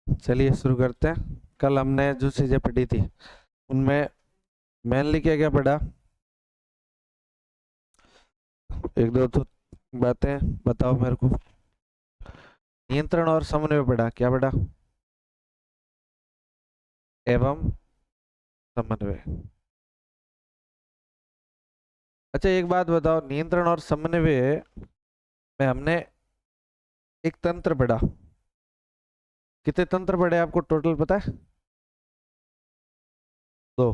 चलिए शुरू करते हैं। कल हमने जो चीजें पढ़ी थी उनमें मेनली क्या क्या पढ़ा, एक दो तो बातें बताओ मेरे को। नियंत्रण और समन्वय पढ़ा, क्या पढ़ा? एवं समन्वय। अच्छा एक बात बताओ, नियंत्रण और समन्वय में हमने एक तंत्र पढ़ा। कितने तंत्र पढ़े आपको टोटल पता है? दो।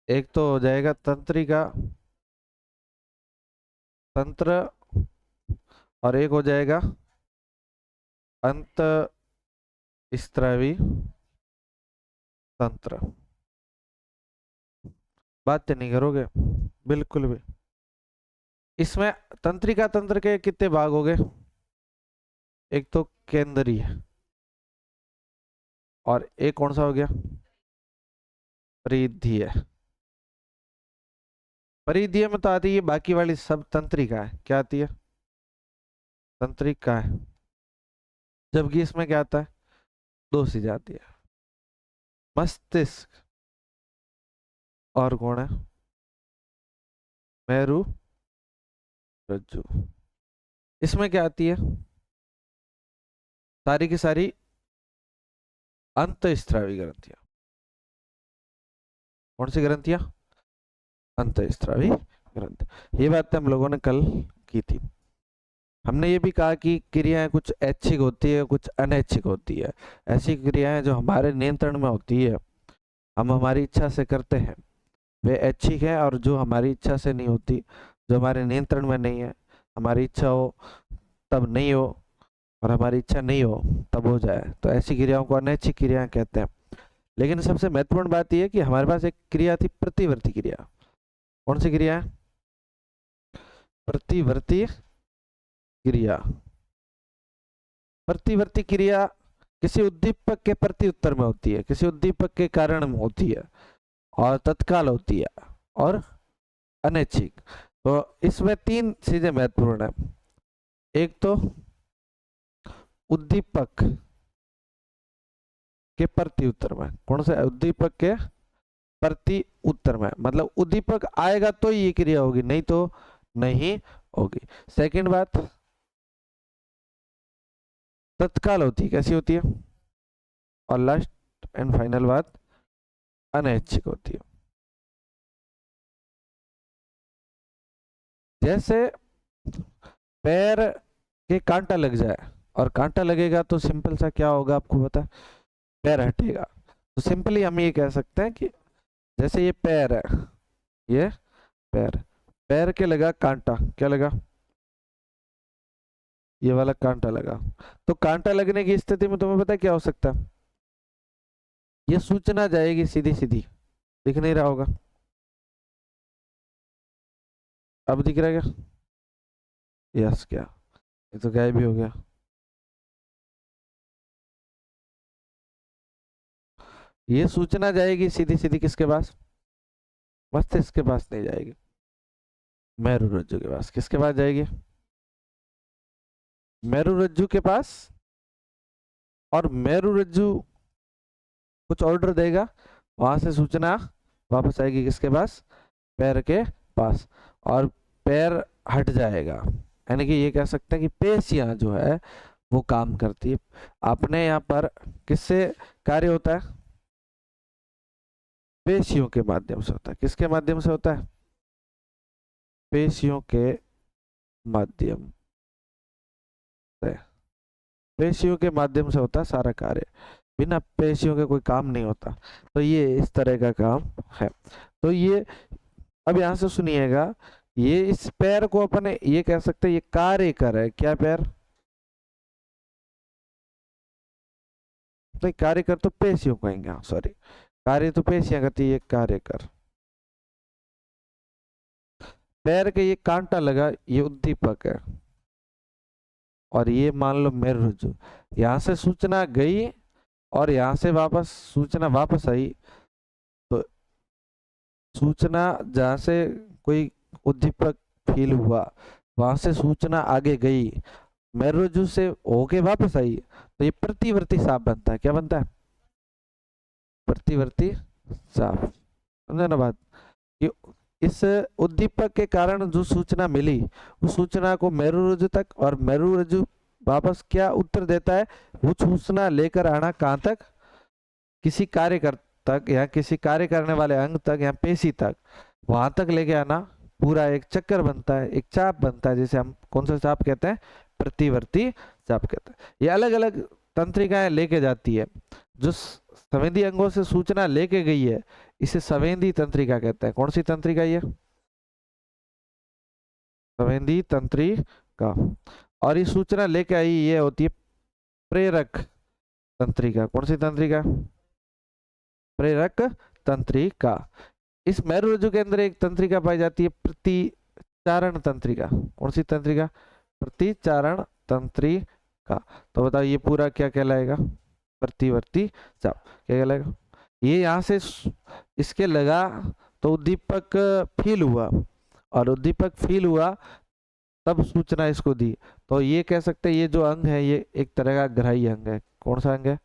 एक तो हो जाएगा तंत्रिका तंत्र और एक हो जाएगा अंत स्त्रावी तंत्र। बात नहीं करोगे बिल्कुल भी। इसमें तंत्रिका तंत्र के कितने भाग हो गए? एक तो केंद्रीय और एक कौन सा हो गया? परिधीय। परिधीय में तो आती है बाकी वाली सब तंत्रिका है, क्या आती है? तंत्रिका है। जबकि इसमें क्या आता है? दो चीजें आती है, मस्तिष्क और कौन है? मेरु रज्जु। इसमें क्या आती है? सारी की सारी अंतःस्रावी ग्रंथियां। कौन सी ग्रंथियां? अंतःस्रावी ग्रंथ। ये बात हम लोगों ने कल की थी। हमने ये भी कहा कि क्रियाएं कुछ ऐच्छिक होती है, कुछ अनैच्छिक होती है। ऐसी क्रियाएं जो हमारे नियंत्रण में होती है, हम हमारी इच्छा से करते हैं, वे ऐच्छिक है। और जो हमारी इच्छा से नहीं होती, जो हमारे नियंत्रण में नहीं है, हमारी इच्छा हो तब नहीं हो और हमारी इच्छा नहीं हो तब हो जाए, तो ऐसी क्रियाओं को अनैच्छिक क्रियाएं कहते हैं। लेकिन सबसे महत्वपूर्ण बात यह है कि हमारे पास एक क्रिया थी, प्रतिवर्ती क्रिया। कौन सी क्रिया है? प्रतिवर्ती क्रिया। प्रतिवर्ती क्रिया किसी उद्दीपक के प्रति उत्तर में होती है, किसी उद्दीपक के कारण में होती है और तत्काल होती है और अनैच्छिक। तो इसमें तीन चीजें महत्वपूर्ण है। एक तो उद्दीपक के प्रति उत्तर में, कौन सा? उद्दीपक के प्रति उत्तर में, मतलब उद्दीपक आएगा तो ये क्रिया होगी, नहीं तो नहीं होगी। सेकंड बात, तत्काल होती है, कैसी होती है? और लास्ट एंड फाइनल बात, अनैच्छिक होती है। जैसे पैर के कांटा लग जाए, और कांटा लगेगा तो सिंपल सा क्या होगा आपको पता है? पैर हटेगा। तो सिंपली हम ये कह सकते हैं कि जैसे ये पैर है, ये पैर, पैर के लगा कांटा, क्या लगा? ये वाला कांटा लगा। तो कांटा लगने की स्थिति में तुम्हें पता है क्या हो सकता है? ये सूचना जाएगी सीधी सीधी, दिख नहीं रहा होगा? अब दिख रहा है क्या? यस, क्या? ये तो गायब भी हो गया। ये सूचना जाएगी सीधी सीधी किसके पास? मस्तिष्क के पास नहीं जाएगी, मेरु रज्जु के पास। किसके पास जाएगी? मेरु रज्जु के पास। और मेरु रज्जु कुछ ऑर्डर देगा, वहां से सूचना वापस आएगी किसके पास? पैर के पास। और पैर हट जाएगा, यानी कि ये कह सकते हैं कि पेशियां जो है वो काम करती है। अपने यहाँ पर किससे कार्य होता है? पेशियों के माध्यम से होता है। किसके माध्यम से होता है? पेशियों के माध्यम से। पेशियों के माध्यम से होता है सारा कार्य, बिना पेशियों के कोई काम नहीं होता। तो ये इस तरह का काम है। तो ये अब यहां से सुनिएगा, ये इस पैर को अपने ये कह सकते हैं ये कार्य कर है। क्या पैर? तो कार्य कर तो पेशियों कहेंगे, हाँ सॉरी, कार्य तो पेशियां करती है, ये कार्य कर। पैर के ये कांटा लगा, ये उद्दीपक है। और ये मान लो मेरुरज्जु। यहाँ से सूचना गई और यहाँ से वापस सूचना वापस आई। तो सूचना जहाँ से कोई उद्दीपक फील हुआ, वहां से सूचना आगे गई, मेरुरज्जु से होके वापस आई, तो ये प्रतिवर्ती चाप बनता है। क्या बनता है? प्रतिवर्ती चाप। समझे ना बात? कि इस उद्दीपक के कारण जो सूचना मिली, उस सूचना को मेरुरज्जु तक, और मेरुरज्जु वापस क्या उत्तर देता है? वो सूचना लेकर आना कहाँ तक? किसी कार्य तक, या किसी कार्य करने वाले अंग तक, या पेशी तक, वहां तक लेके आना। पूरा एक चक्कर बनता है, एक चाप बनता है, जिसे हम कौन सा चाप कहते हैं? प्रतिवर्ती चाप कहते हैं। ये अलग अलग तंत्रिकाएं लेके जाती है। जो संवेदी अंगों से सूचना लेके गई है, इसे संवेदी तंत्रिका कहते हैं। कौन सी तंत्रिका ये? संवेदी तंत्रिका। और ये सूचना लेके आई, ये होती है प्रेरक तंत्रिका। कौन सी तंत्रिका? प्रेरक तंत्रिका। इस मेरुरज्जु के अंदर एक तंत्रिका पाई जाती है, प्रतिचारण तंत्रिका। कौन सी तंत्रिका? प्रतिचारण तंत्रिका। तो बताओ ये पूरा क्या कहलाएगा? प्रतिवर्ती चाप। क्या कहलाएगा? ये यहाँ से इसके लगा तो उद्दीपक फील हुआ, और उद्दीपक फील हुआ तब सूचना इसको दी। तो ये कह सकते हैं ये जो अंग है, ये एक तरह का ग्राही अंग है। कौन सा अंग है?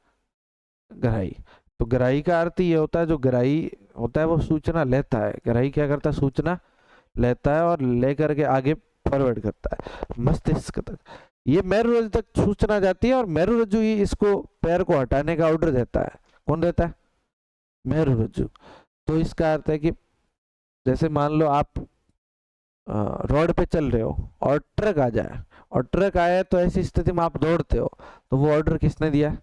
ग्राही। तो ग्राही का अर्थ ये होता है, जो ग्राही होता है वो सूचना लेता है। ग्राही क्या करता है? सूचना लेता है और लेकर के आगे फॉरवर्ड करता है मस्तिष्क तक। ये मेरुरज्जु तक सूचना जाती है, और मेरुरज्जु ही इसको पैर को हटाने का ऑर्डर देता है। कौन देता है? मेरुरज्जु। तो इसका अर्थ है कि जैसे मान लो आप रोड पे चल रहे हो और ट्रक आ जाए, और ट्रक आए तो ऐसी स्थिति में आप दौड़ते हो, तो वो ऑर्डर किसने दिया?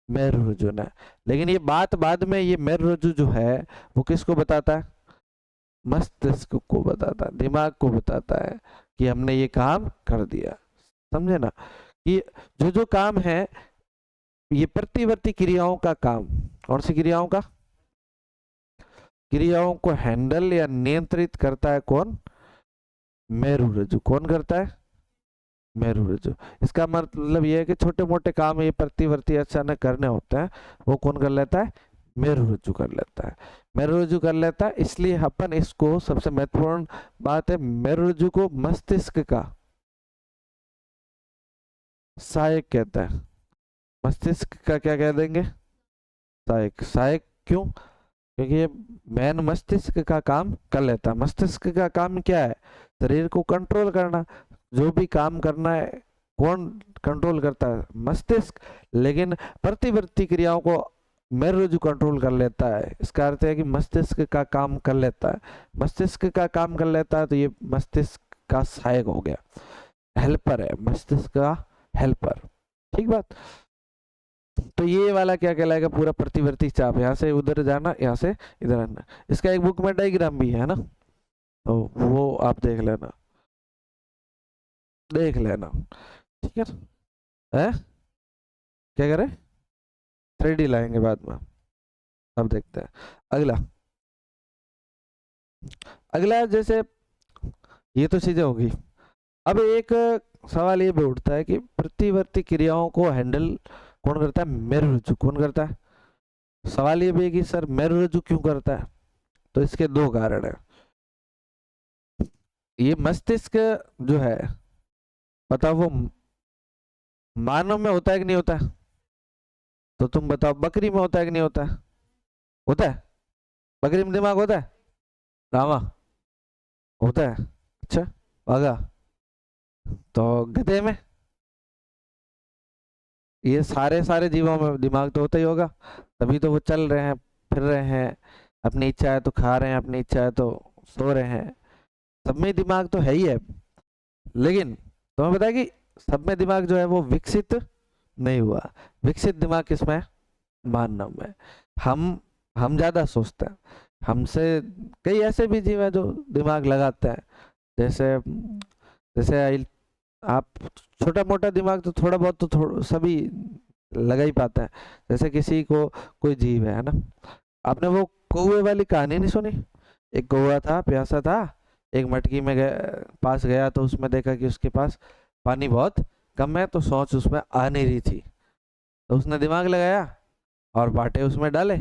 मेरुरज्जु ने। लेकिन ये बात बाद में, ये मेरुरज्जु जो है वो किसको बताता है? मस्तिष्क को बताता है, दिमाग को बताता है कि हमने ये काम कर दिया। समझे ना? कि जो जो काम है, ये प्रतिवर्ती क्रियाओं का काम। कौन सी क्रियाओं का? क्रियाओं को हैंडल या नियंत्रित करता है कौन? मेरुरज्जु। कौन करता है? मेरुरज्जु। इसका मतलब यह है कि छोटे मोटे काम ये प्रतिवर्ती अचानक करने होते हैं, वो कौन कर लेता है? मेरुरज्जु कर लेता है। मेरुरज्जु कर लेता है, इसलिए अपन इसको, सबसे महत्वपूर्ण बात है, मेरुरज्जु को मस्तिष्क का सहायक कहता है। मस्तिष्क का क्या कह देंगे? सहायक। सहायक क्यों? क्योंकि ये मैन मस्तिष्क का काम कर लेता है। मस्तिष्क का काम क्या है? शरीर को कंट्रोल करना। जो भी काम करना है, कौन कंट्रोल करता है? मस्तिष्क। लेकिन प्रतिवर्ती क्रियाओं को मेरुरज्जु कंट्रोल कर लेता है। इसका अर्थ है कि मस्तिष्क का काम कर लेता है। मस्तिष्क का काम कर लेता है, तो ये मस्तिष्क का सहायक हो गया, हेल्पर है, मस्तिष्क का हेल्पर। ठीक बात? तो ये वाला क्या कहलाएगा? पूरा प्रतिवर्ती चाप। यहाँ से उधर जाना, यहाँ से इधर आना। इसका एक बुक में डायग्राम भी है ना, तो वो आप देख लेना, देख लेना। ठीक है? क्या करें? 3D लाएंगे बाद में। अब देखते हैं अगला। अगला जैसे ये तो चीजें होगी। अब एक सवाल ये भी उठता है कि प्रतिवर्ती क्रियाओं को हैंडल कौन करता है? मेरुरज्जु। कौन करता है? सवाल ये भी है कि सर मेरुरज्जु क्यों करता है? तो इसके दो कारण है। ये मस्तिष्क जो है, बताओ वो मानव में होता है कि नहीं होता है? तो तुम बताओ, बकरी में होता है कि नहीं होता है? होता है? बकरी में दिमाग होता है? रामा होता है? अच्छा, वागा? तो गधे में? ये सारे सारे जीवों में दिमाग तो होता ही होगा, तभी तो वो चल रहे हैं, फिर रहे हैं, अपनी इच्छा है तो खा रहे हैं, अपनी इच्छा है तो सो रहे हैं। सब में दिमाग तो है ही है। लेकिन तुम्हें पता है कि सब में दिमाग जो है वो विकसित नहीं हुआ। विकसित दिमाग किसमें है? मानव में। हम ज्यादा सोचते हैं। हमसे कई ऐसे भी जीव हैं जो दिमाग लगाते हैं। जैसे जैसे आप छोटा मोटा दिमाग तो थोड़ा बहुत तो सभी लगा ही पाते हैं। जैसे किसी को कोई जीव है ना, आपने वो कौवे वाली कहानी नहीं सुनी? एक कौवा था, प्यासा था, एक मटकी में पास गया तो उसमें देखा कि उसके पास पानी बहुत कम है, तो सोच उसमें आ नहीं रही थी। तो उसने दिमाग लगाया और बाटे उसमें डाले,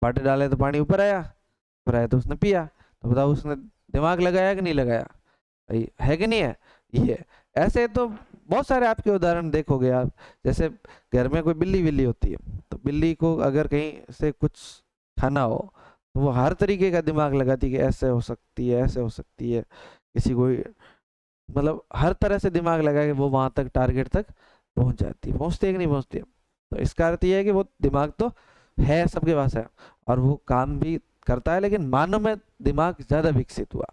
बाटे डाले तो पानी ऊपर आया, ऊपर आया तो उसने पिया। तो बताओ उसने दिमाग लगाया कि नहीं लगाया? भाई है कि नहीं है? ये ऐसे तो बहुत सारे आपके उदाहरण देखोगे आप, जैसे घर में कोई बिल्ली बिल्ली होती है, तो बिल्ली को अगर कहीं से कुछ खाना हो तो वो हर तरीके का दिमाग लगाती है कि ऐसे हो सकती है, ऐसे हो सकती है, किसी को मतलब हर तरह से दिमाग लगा के वो वहां तक टारगेट तक पहुंच जाती है। पहुंचती है कि नहीं पहुंचती है? तो इसका अर्थ ये है कि वो दिमाग तो है, सबके पास है और वो काम भी करता है, लेकिन मानव में दिमाग ज्यादा विकसित हुआ।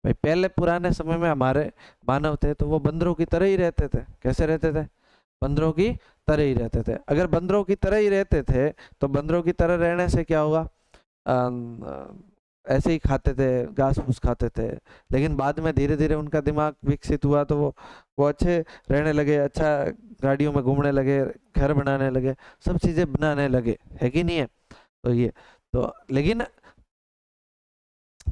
भाई पहले पुराने समय में हमारे मानव थे तो वो बंदरों की तरह ही रहते थे। कैसे रहते थे? बंदरों की तरह ही रहते थे। अगर बंदरों की तरह ही रहते थे तो बंदरों की तरह रहने से क्या हुआ? ऐसे ही खाते थे, घास फूस खाते थे, लेकिन बाद में धीरे धीरे उनका दिमाग विकसित हुआ तो वो अच्छे रहने लगे, अच्छा गाड़ियों में घूमने लगे, घर बनाने लगे, सब चीजें बनाने लगे, है कि नहीं है? तो ये तो लेकिन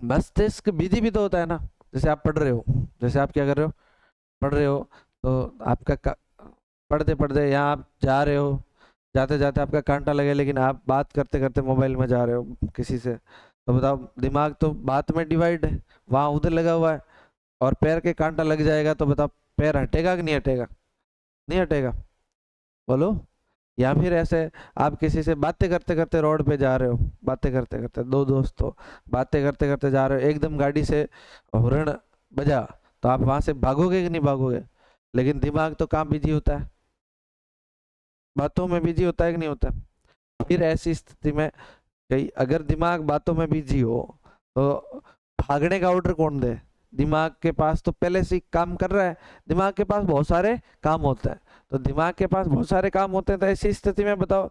मस्तिष्क बिजी भी तो होता है ना। जैसे आप पढ़ रहे हो, जैसे आप क्या कर रहे हो, पढ़ रहे हो, तो आपका पढ़ते पढ़ते यहाँ आप जा रहे हो, जाते जाते आपका कांटा लगे, लेकिन आप बात करते करते मोबाइल में जा रहे हो किसी से, तो बताओ दिमाग तो बात में डिवाइड है, वहां उधर लगा हुआ है, और पैर के कांटा लग जाएगा तो बताओ पैर हटेगा कि नहीं हटेगा? नहीं हटेगा, बोलो। या फिर ऐसे आप किसी से बातें करते करते रोड पे जा रहे हो, बातें करते करते, दो दोस्त हो, बातें करते करते जा रहे हो, एकदम गाड़ी से हॉर्न बजा, तो आप वहां से भागोगे कि नहीं भागोगे? लेकिन दिमाग तो काम बिजी होता है, बातों में बिजी होता है कि नहीं होता? फिर ऐसी स्थिति में कहीं अगर दिमाग बातों में बिजी हो तो भागने का ऑर्डर कौन दे? दिमाग के पास तो पहले से ही काम कर रहा है, दिमाग के पास बहुत सारे काम होते हैं। तो दिमाग के पास बहुत सारे काम होते हैं, तो ऐसी स्थिति में बताओ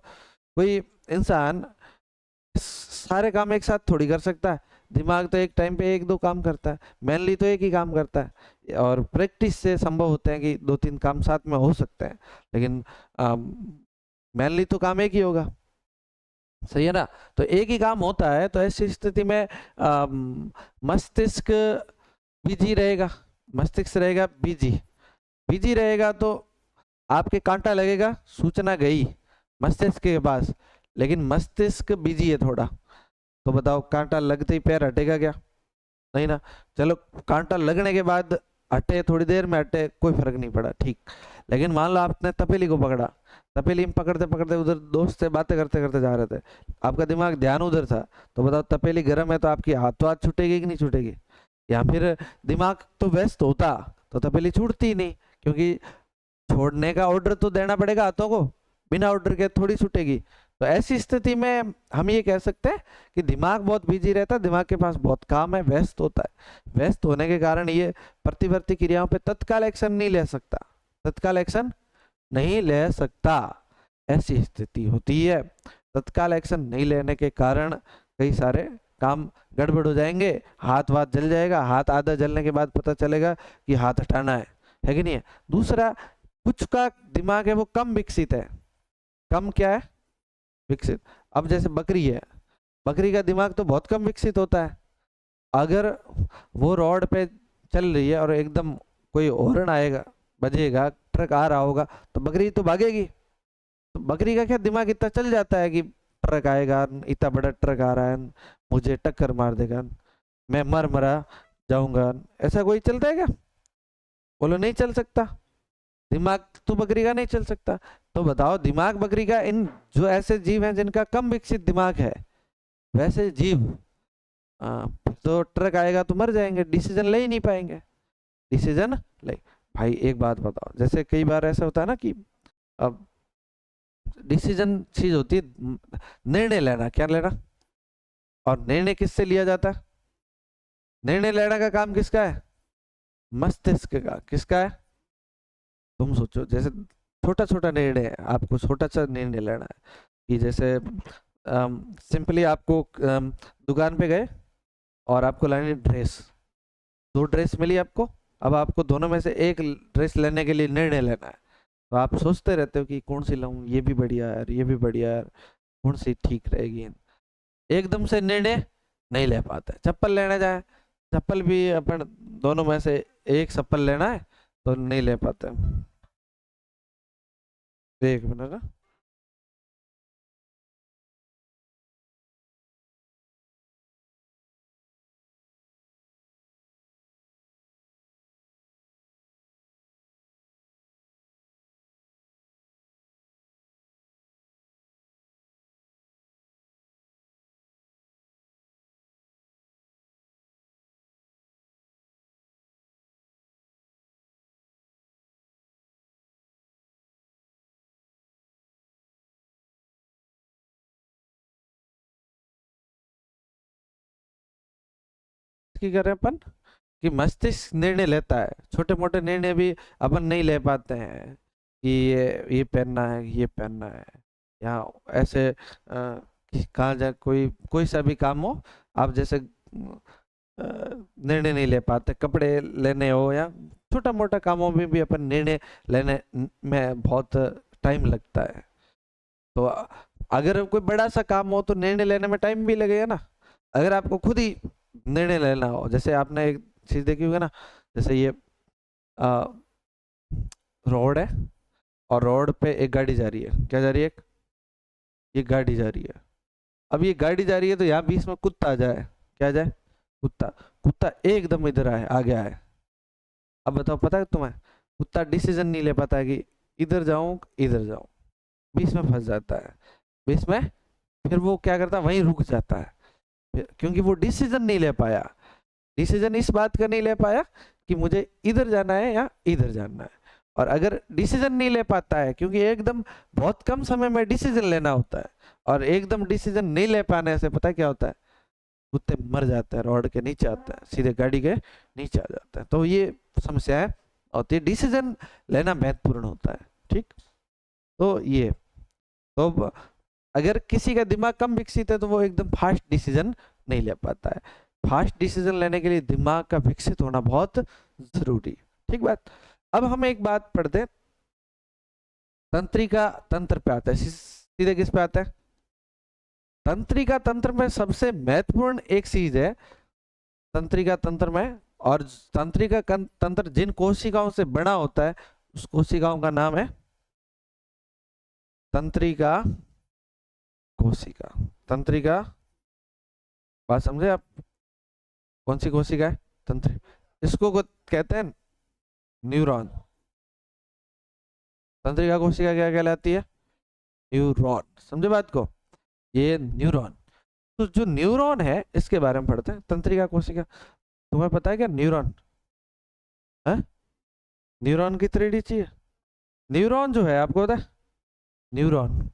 कोई इंसान सारे काम एक साथ थोड़ी कर सकता है। दिमाग तो एक टाइम पे एक दो काम करता है, मेनली तो एक ही काम करता है, और प्रैक्टिस से संभव होते हैं कि दो तीन काम साथ में हो सकते हैं, लेकिन मेनली तो काम एक ही होगा। सही है ना? तो एक ही काम होता है, तो ऐसी स्थिति में मस्तिष्क बिजी रहेगा, मस्तिष्क रहेगा बिजी, बिजी रहेगा तो आपके कांटा लगेगा, सूचना गई मस्तिष्क के पास, लेकिन मस्तिष्क बिजी है थोड़ा, तो बताओ कांटा लगते ही पैर हटेगा क्या? नहीं ना। चलो कांटा लगने के बाद हटे, थोड़ी देर में हटे, कोई फर्क नहीं पड़ा, ठीक। लेकिन मान लो आपने तपेली को पकड़ा, तपेली में पकड़ते पकड़ते उधर दोस्त से बातें करते करते जा रहे थे, आपका दिमाग ध्यान उधर था, तो बताओ तपेली गर्म है तो आपकी हाथ तो हाथ छूटेगी कि नहीं छूटेगी? या फिर दिमाग तो व्यस्त होता तो तपेली छूटती ही नहीं, क्योंकि छोड़ने का ऑर्डर तो देना पड़ेगा हाथों को, बिना ऑर्डर के थोड़ी छूटेगी। तो ऐसी स्थिति में हम ये कह सकते हैं कि दिमाग बहुत बिजी रहता है, दिमाग के पास बहुत काम है, व्यस्त होता है। व्यस्त होने के कारण ये प्रतिवर्ती क्रियाओं पे तत्काल एक्शन नहीं ले सकता, तत्काल एक्शन नहीं ले सकता, ऐसी स्थिति होती है। तत्काल एक्शन नहीं लेने के कारण कई सारे काम गड़बड़ हो जाएंगे, हाथ वाथ जल जाएगा, हाथ आधा जलने के बाद पता चलेगा कि हाथ हटाना है कि नहीं है? दूसरा, कुछ का दिमाग है वो कम विकसित है, कम क्या है? विकसित। अब जैसे बकरी है, बकरी का दिमाग तो बहुत कम विकसित होता है। अगर वो रोड पे चल रही है और एकदम कोई हॉर्न आएगा, बजेगा, ट्रक आ रहा होगा, तो बकरी तो भागेगी। तो बकरी का क्या दिमाग इतना चल जाता है कि ट्रक आएगा, इतना बड़ा ट्रक आ रहा है, मुझे टक्कर मार देगा, मैं मर मरा जाऊंगा, ऐसा कोई चलता है क्या? बोलो नहीं चल सकता। दिमाग तो बकरी का नहीं चल सकता। तो बताओ दिमाग बकरी का, इन जो ऐसे जीव हैं जिनका कम विकसित दिमाग है, वैसे जीव तो ट्रक आएगा तो मर जाएंगे, डिसीजन ले ही नहीं पाएंगे, डिसीजन ले। भाई एक बात बताओ, जैसे कई बार ऐसा होता है ना कि अब डिसीजन चीज होती है, निर्णय लेना, क्या लेना, और निर्णय किससे लिया जाता है? निर्णय लेने का काम किसका है? मस्तिष्क का। किसका है? तुम सोचो, जैसे छोटा छोटा निर्णय है, आपको छोटा सा निर्णय लेना है कि जैसे सिंपली आपको दुकान पे गए और आपको लेनी ड्रेस, दो ड्रेस मिली आपको, अब आपको दोनों में से एक ड्रेस लेने के लिए निर्णय लेना है। तो आप सोचते रहते हो कि कौन सी लूं, ये भी बढ़िया है यार, ये भी बढ़िया है यार, कौन सी ठीक रहेगी। एकदम से निर्णय नहीं ले पाते। चप्पल लेने जाए, चप्पल भी अपन दोनों में से एक चप्पल लेना है तो नहीं ले पाते। एक मिनट ना। की कर रहे हैं अपन कि मस्तिष्क निर्णय लेता है, छोटे मोटे निर्णय भी अपन नहीं ले पाते हैं कि ये पहनना है, ये पहनना है, या ऐसे कहाँ जा, कोई कोई सा भी काम हो, आप जैसे निर्णय नहीं ले पाते, कपड़े लेने हो या छोटा मोटा कामों में भी अपन निर्णय लेने में बहुत टाइम लगता है। तो अगर कोई बड़ा सा काम हो तो निर्णय लेने में टाइम भी लगेगा ना। अगर आपको खुद ही निर्णय लेना हो, जैसे आपने एक चीज देखी होगी ना, जैसे ये रोड है और रोड पे एक गाड़ी जा रही है, क्या जा रही है, ये गाड़ी जा रही है। अब ये गाड़ी जा रही है तो यहाँ बीच में कुत्ता आ जाए, क्या आ जाए, कुत्ता। कुत्ता एकदम इधर आए, आ गया है। अब बताओ, पता है तुम्हें, कुत्ता डिसीजन नहीं ले पाता है कि इधर जाऊं इधर जाऊं, बीच में फंस जाता है, बीच में फिर वो क्या करता है, वहीं रुक जाता है, क्योंकि वो डिसीजन नहीं ले पाया। डिसीजन इस बात का नहीं ले पाया कि मुझे इधर जाना है या इधर जाना है। और अगर डिसीजन नहीं ले पाता है, क्योंकि एकदम बहुत कम समय में डिसीजन लेना होता है, और एकदम डिसीजन नहीं ले पाने से पता है क्या होता है, कुत्ते मर जाते हैं, रोड के नीचे आते हैं, सीधे गाड़ी के नीचे आ जाते हैं। तो ये समस्याएं होती है, डिसीजन लेना महत्वपूर्ण होता है। ठीक, तो ये तो अगर किसी का दिमाग कम विकसित है तो वो एकदम फास्ट डिसीजन नहीं ले पाता है। फास्ट डिसीजन लेने के लिए दिमाग का विकसित होना बहुत जरूरी। ठीक बात। अब हम एक बात पढ़ते हैं, तंत्रिका तंत्र पे आता है, सीधे किस पे आता है, तंत्रिका तंत्र में सबसे महत्वपूर्ण एक चीज है तंत्रिका तंत्र में, और तंत्रिका तंत्र जिन कोशिकाओं से बना होता है उस कोशिकाओं का नाम है तंत्रिका कोशिका। तंत्रिका, बात समझे आप, कौन सी कोशिका है, तंत्र, इसको कहते हैं न्यूरॉन। तंत्रिका कोशिका क्या कहलाती है, न्यूरॉन। समझे बात को, ये न्यूरॉन। तो जो न्यूरॉन है इसके बारे में पढ़ते हैं, तंत्रिका कोशिका। तुम्हें पता है क्या न्यूरॉन है, न्यूरॉन की 3D चाहिए। न्यूरॉन जो है आपको पता है, न्यूरॉन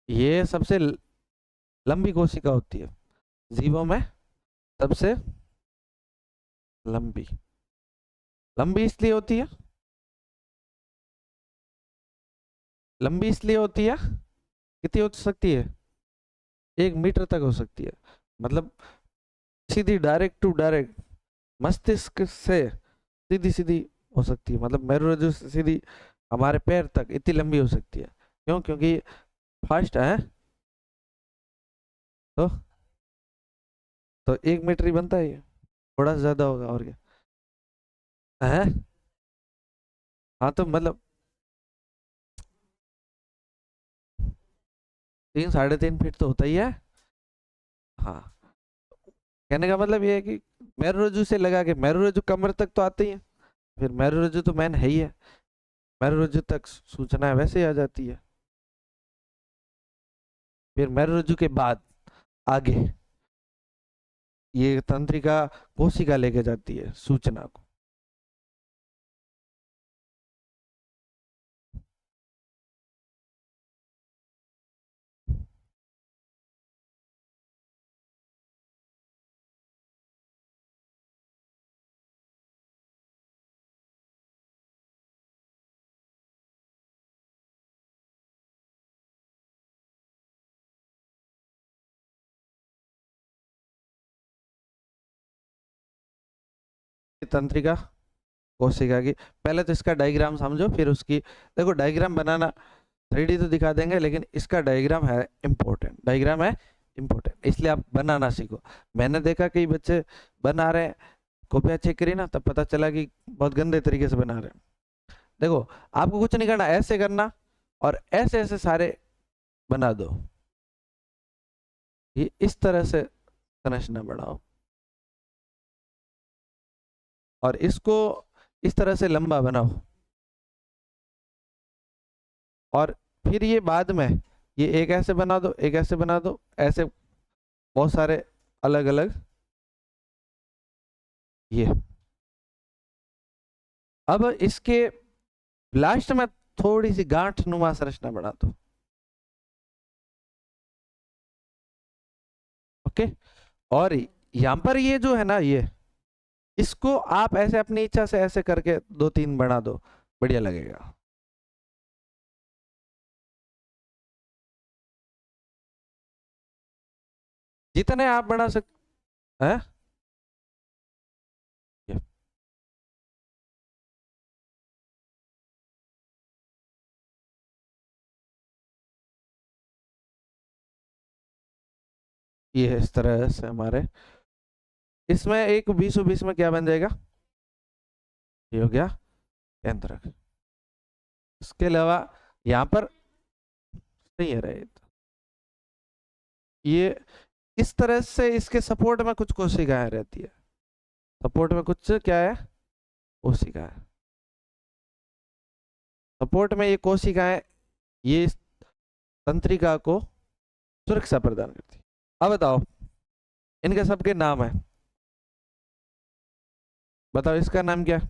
ये सबसे लंबी कोशिका होती है जीवों में, सबसे लंबी। लंबी इसलिए होती है, लंबी इसलिए होती है, कितनी हो सकती है, 1 मीटर तक हो सकती है। मतलब सीधी डायरेक्ट टू डायरेक्ट मस्तिष्क से सीधी सीधी हो सकती है, मतलब मेरुरज्जु से सीधी हमारे पैर तक इतनी लंबी हो सकती है। क्यों, क्योंकि फास्ट है। तो 1 मीटर ही बनता है ये, थोड़ा सा ज्यादा होगा और क्या है। हाँ तो मतलब 3-3.5 फीट तो होता ही है। हाँ, कहने का मतलब ये है कि मेरुरज्जु से लगा के मेरुरज्जु कमर तक तो आते ही है, फिर मेरुरज्जु तो मैन है ही है, मेरुरज्जु तक सूचना वैसे ही आ जाती है, फिर मेरुरज्जु के बाद आगे ये तंत्रिका कोशिका लेके जाती है सूचना को। तंत्रिका कोशिका की, पहले तो इसका डायग्राम समझो, फिर उसकी, देखो डायग्राम बनाना 3D तो दिखा देंगे, लेकिन इसका डायग्राम है इम्पोर्टेंट, डायग्राम है इम्पोर्टेंट, इसलिए आप बनाना सीखो। मैंने देखा कई बच्चे बना रहे हैं, कॉपियाँ चेक करी ना, तब पता चला कि बहुत गंदे तरीके से बना रहे हैं। देखो आपको कुछ नहीं करना, ऐसे करना और ऐसे ऐसे सारे बना दो, ये इस तरह से संरचना बनाओ, और इसको इस तरह से लंबा बनाओ, और फिर ये बाद में ये एक ऐसे बना दो, एक ऐसे बना दो, ऐसे बहुत सारे अलग अलग ये। अब इसके लास्ट में थोड़ी सी गांठ नुमा संरचना बना दो, ओके। और यहां पर ये जो है ना, ये इसको आप ऐसे अपनी इच्छा से ऐसे करके 2-3 बना दो, बढ़िया लगेगा। जितने आप बना सकते हैं। ये है इस तरह से हमारे, इसमें एक 20-20 में क्या बन जाएगा, ये हो गया केंद्रक। इसके अलावा यहाँ पर सही है रहे, ये इस तरह से इसके सपोर्ट में कुछ कोशिकाएं रहती है, सपोर्ट में कुछ क्या है, कोशिकाएं। सपोर्ट में ये कोशिकाएं ये इस तंत्रिका को सुरक्षा प्रदान करती है। अब बताओ इनके सबके नाम है, बताओ इसका नाम क्या है,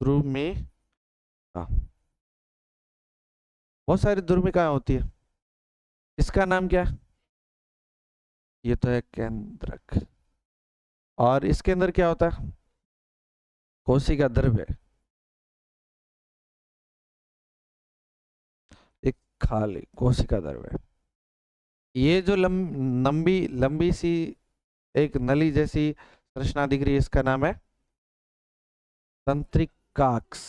ध्रुमिका। बहुत सारी ध्रुमिकाएं होती है, इसका नाम क्या है, ये तो है केंद्रक। और इसके अंदर क्या होता है, कोशिका द्रव्य, एक खाली कोशिका द्रव्य। ये जो लंबी लंबी सी एक नली जैसी संरचना दिख रही है, इसका नाम है तंत्रिकाक्ष,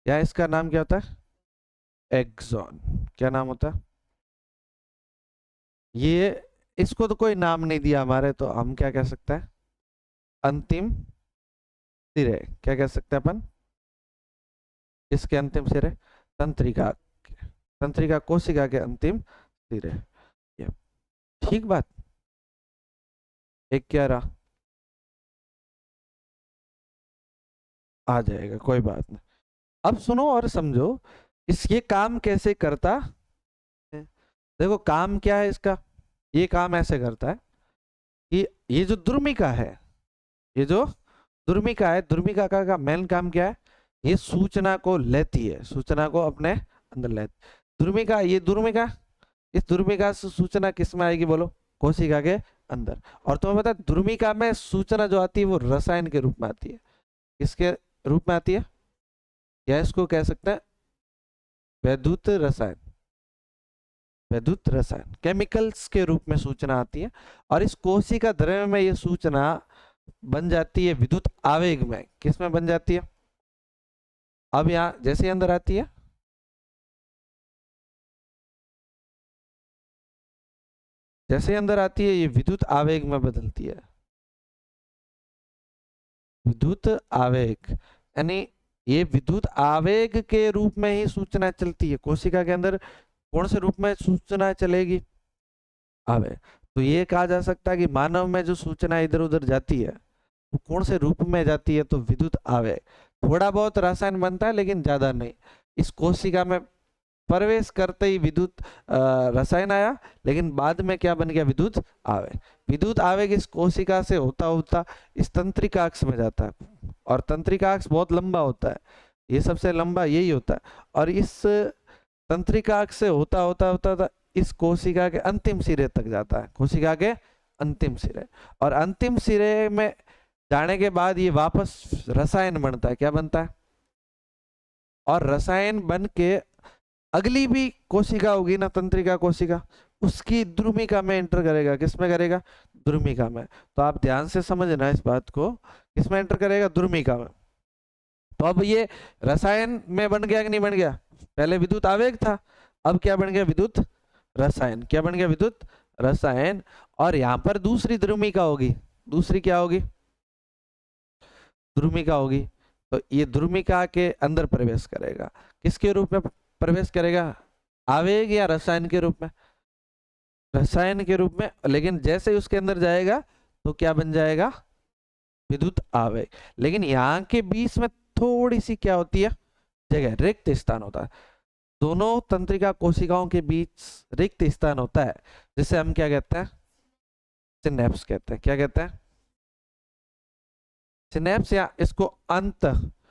या इसका नाम क्या होता है, एक्सॉन। क्या नाम होता है ये, इसको तो कोई नाम नहीं दिया हमारे, तो हम क्या कह सकते हैं, अंतिम सिरे। क्या कह सकते हैं अपन, इसके अंतिम सिरे, तंत्रिका, तंत्रिका कोशिका के अंतिम सिरे। ये ठीक बात, एक क्या रहा, आ जाएगा कोई बात नहीं। अब सुनो और समझो, इस ये काम कैसे करता है। देखो काम क्या है इसका, ये काम ऐसे करता है कि ये जो द्रुमिका है, ये जो द्रुमिका है, द्रुमिका का मेन काम क्या है, ये सूचना को लेती है, सूचना को अपने अंदर लेती द्रुमिका। ये द्रुमिका, इस द्रुमिका से सूचना किस में आएगी बोलो, कोशिका के अंदर। और तुम्हें पता है द्रुमिका में सूचना जो आती है वो रसायन के रूप में आती है, किसके रूप में आती है, या इसको कह सकते हैं वैद्युत रसायन, वैद्युत रसायन केमिकल्स के रूप में सूचना आती है। और इस कोशिका द्रव्य में ये सूचना बन जाती है विद्युत आवेग में, किस में बन जाती है, अब यहाँ जैसे अंदर आती है, जैसे अंदर आती है ये विद्युत आवेग में बदलती है, विद्युत आवेग, यानी ये विद्युत आवेग के रूप में ही सूचना चलती है कोशिका के अंदर। कौन से रूप में सूचना चलेगी, आवेग। तो ये कहा जा सकता है कि मानव में जो सूचना इधर उधर जाती है वो कौन से रूप में जाती है, तो विद्युत आवेग। थोड़ा बहुत रसायन बनता है लेकिन ज्यादा नहीं। इस कोशिका में प्रवेश करते ही विद्युत रसायन आया, लेकिन बाद में क्या बन गया, विद्युत आवेग। विद्युत आवेग इस कोशिका से होता होता इस तंत्रिकाक्ष में जाता है, और तंत्रिकाक्ष बहुत लंबा होता है, ये सबसे लंबा यही होता है। और इस तंत्रिकाक्ष से होता होता होता, होता इस कोशिका के अंतिम सिरे तक जाता है, कोशिका के अंतिम सिरे। और अंतिम सिरे में जाने के बाद ये वापस रसायन बनता है, क्या बनता है, और रसायन बन के अगली भी कोशिका होगी ना, तंत्रिका कोशिका, उसकी द्रुमिका में एंटर करेगा, किसमें करेगा, द्रुमिका में। तो आप ध्यान से समझना इस बात को, किसमें एंटर करेगा, द्रुमिका में। तो अब ये रसायन में बन गया कि नहीं बन गया, पहले विद्युत आवेग था, अब क्या बन गया, विद्युत रसायन। क्या बन गया, विद्युत रसायन। और यहाँ पर दूसरी द्रुमिका होगी, दूसरी क्या होगी, द्रुमिका होगी। तो ये द्रुमिका के अंदर प्रवेश करेगा, किसके रूप में प्रवेश करेगा, आवेग या रसायन के रूप में, रसायन के रूप में। लेकिन जैसे ही उसके अंदर जाएगा तो क्या बन जाएगा, विद्युत आवेग। लेकिन यहाँ के बीच में थोड़ी सी क्या होती है, जगह, रिक्त स्थान होता है, दोनों तंत्रिका कोशिकाओं के बीच रिक्त स्थान होता है, जिसे हम क्या कहते हैं, सिनेप्स कहते हैं। क्या कहते हैं, सिनेप्स, या इसको अंतःग्रथन,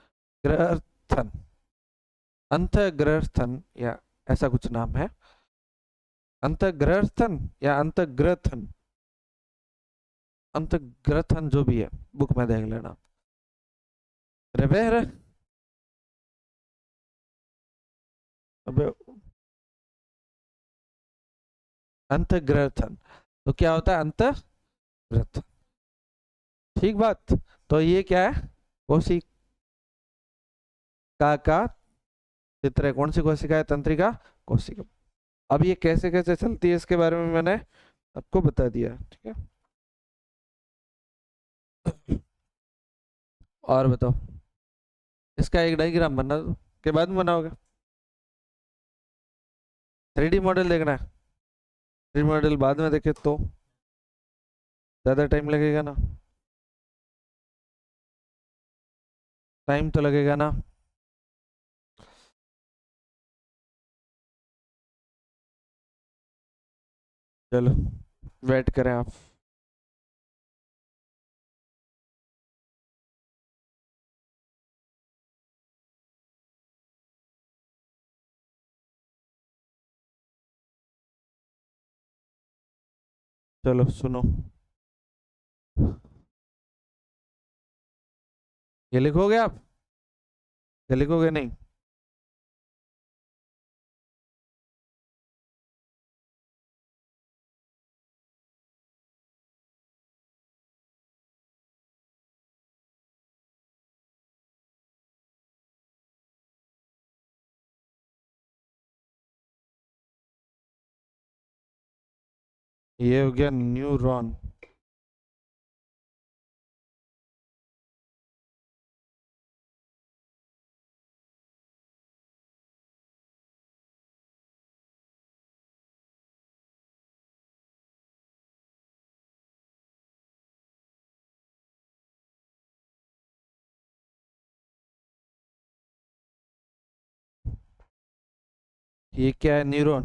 अंतःग्रथन या ऐसा कुछ नाम है, अंतःग्रथन या अंतःग्रथन। अंतग्रथन जो भी है बुक में देख लेना। रिपेयर, अबे अंतग्रथन तो क्या होता है, अंतग्रथन। ठीक बात। तो ये क्या है, कोशिका का चित्र है। कौन सी कोशिका है, तंत्रिका कोशिका। अब ये कैसे कैसे चलती है इसके बारे में मैंने आपको बता दिया, ठीक है। और बताओ, इसका एक डायग्राम बना दो, के बाद में बनाओगे। 3D मॉडल देखना है, 3D मॉडल बाद में देखे तो ज्यादा टाइम लगेगा ना, टाइम तो लगेगा ना। चलो वेट करें आप। चलो सुनो, ये लिखोगे आप, ये लिखोगे नहीं। ये हो गया न्यूरॉन। ये क्या है, न्यूरॉन।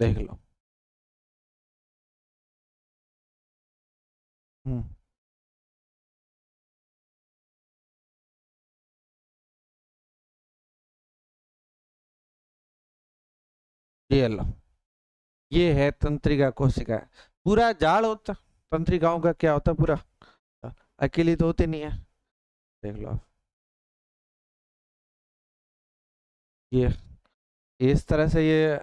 देख लो। हम्म। ये लो, ये है तंत्रिका कोशिका। पूरा जाल होता, तंत्रिकाओं का क्या होता पूरा, अकेली तो होती नहीं है। देख लो आप। ये इस तरह से ये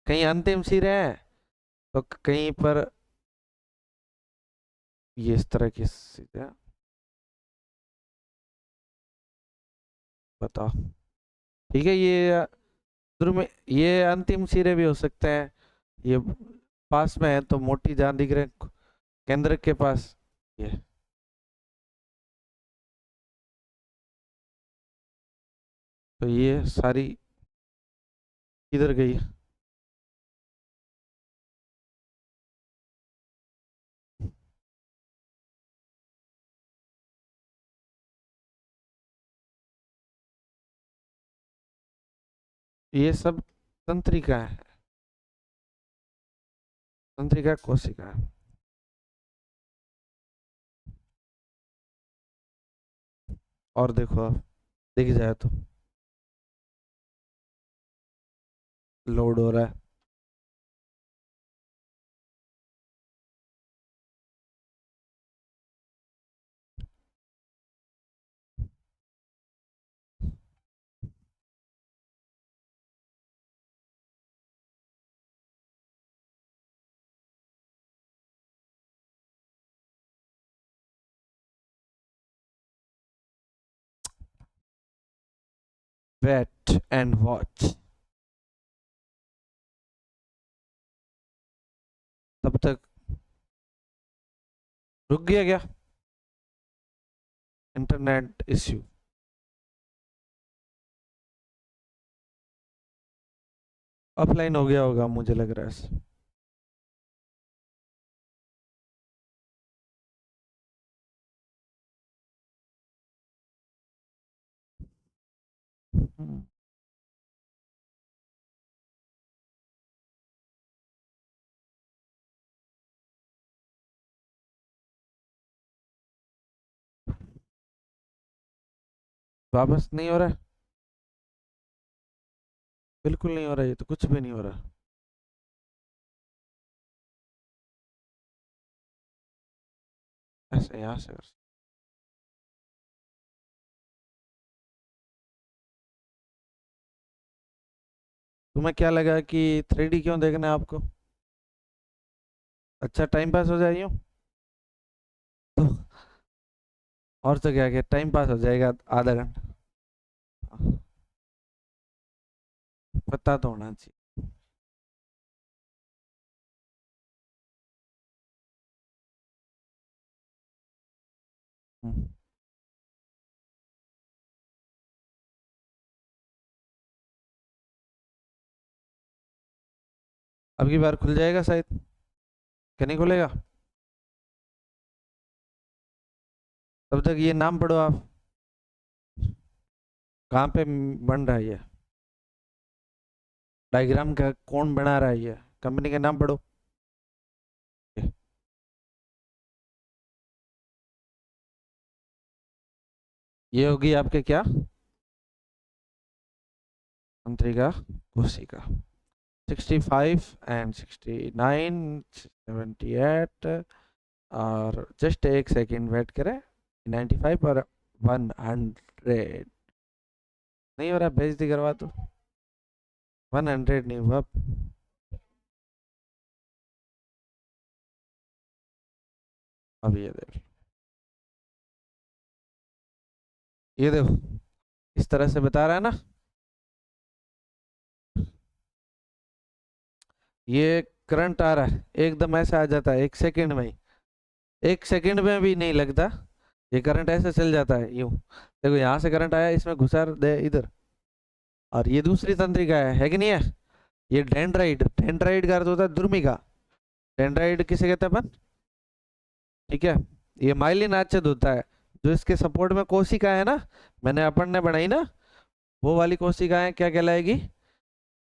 कहीं अंतिम सिरे हैं तो कहीं पर ये इस तरह की सिरे। बताओ। ठीक है, ये शुरू में ये अंतिम सिरे भी हो सकते हैं। ये पास में है तो मोटी जहां दिख रहे हैं, केंद्र के पास। ये तो ये सारी किधर गई। ये सब तंत्रिका है, तंत्रिका कोशिका है। और देखो आप, दिख जाए तो लोड हो रहा है। Wait and watch. तब तक रुक गया क्या, इंटरनेट इश्यू। ऑफलाइन हो गया होगा मुझे लग रहा है। वापस नहीं हो रहा है, बिल्कुल नहीं हो रहा है, ये तो कुछ भी नहीं हो रहा। ऐसे यहाँ से कर। तुम्हें क्या लगा कि 3D क्यों देखना है आपको? अच्छा टाइम पास हो जाए यूं तो। और तो क्या क्या टाइम पास हो जाएगा आधा घंटा। पता तो होना चाहिए। हम्म। अब की बार खुल जाएगा शायद, क्या नहीं खुलेगा? तब तक ये नाम पढ़ो आप, कहाँ पे बन रहा है ये डायग्राम, का कौन बना रहा है ये, कंपनी का नाम पढ़ो। ये होगी आपके क्या, तंत्रिका कोशिका। 65 and 69, 78, और जस्ट एक सेकेंड वेट करें। 95 और 100 नहीं हो रहा, बेइज्जती करवा दो। 100 नहीं हुआ। अब ये देखो, इस तरह से बता रहा है ना, ये करंट आ रहा है एकदम ऐसा आ जाता है 1 सेकंड में ही, 1 सेकंड में भी नहीं लगता, ये करंट ऐसे चल जाता है यूं। देखो यहाँ से करंट आया, इसमें घुसा दे इधर, और ये दूसरी तंत्रिका है कि नहीं है? ये डेंड्राइट, डेंड्राइट का अर्थ होता है दुर्मिका। डेंड्राइट किसे कहते हैं अपन? ठीक है, ये माइलिन आच्छादित होता है। जो इसके सपोर्ट में कोशिका है ना, मैंने अपन ने बनाई ना, वो वाली कोशिकाएं क्या कहलाएगी?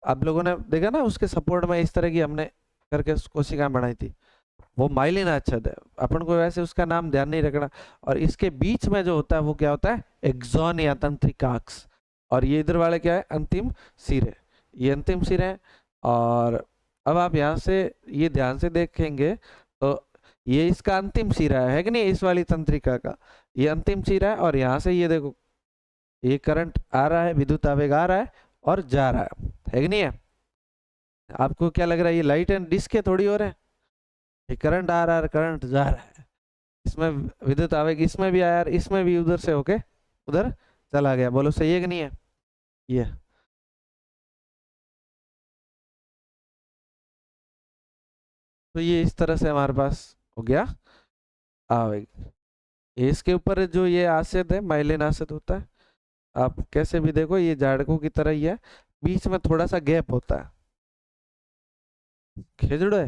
आप लोगों ने देखा ना, उसके सपोर्ट में इस तरह की हमने करके कोशिकाएं बनाई थी, वो माइलिन आच्छादित है। अपन को वैसे उसका नाम ध्यान नहीं रखना। और इसके बीच में जो होता है वो क्या होता है? एक्सॉन या तंत्रिकाक्ष। और ये इधर वाले क्या है? अंतिम सिरे। ये अंतिम सिरे हैं। और अब आप यहाँ से ये ध्यान से देखेंगे तो ये इसका अंतिम सिरा है कि नहीं, इस वाली तंत्रिका का ये अंतिम सिरा है। और यहाँ से ये देखो, ये करंट आ रहा है, विद्युत आवेग आ रहा है और जा रहा है कि नहीं है? आपको क्या लग रहा है, ये लाइट एंड डिस्क के थोड़ी हो रहा है? ये करंट आ रहा है, करंट जा रहा है, इसमें विद्युत आवेग इसमें भी आया, इसमें भी उधर से होके उधर चला गया। बोलो सही है कि नहीं है? ये तो ये इस तरह से हमारे पास हो गया आवेग। इसके ऊपर जो ये आश्रित है, माइलिन आश्रित होता है। आप कैसे भी देखो, ये जाड़कों की तरह ही है, बीच में थोड़ा सा गैप होता है। खेजड़ो है,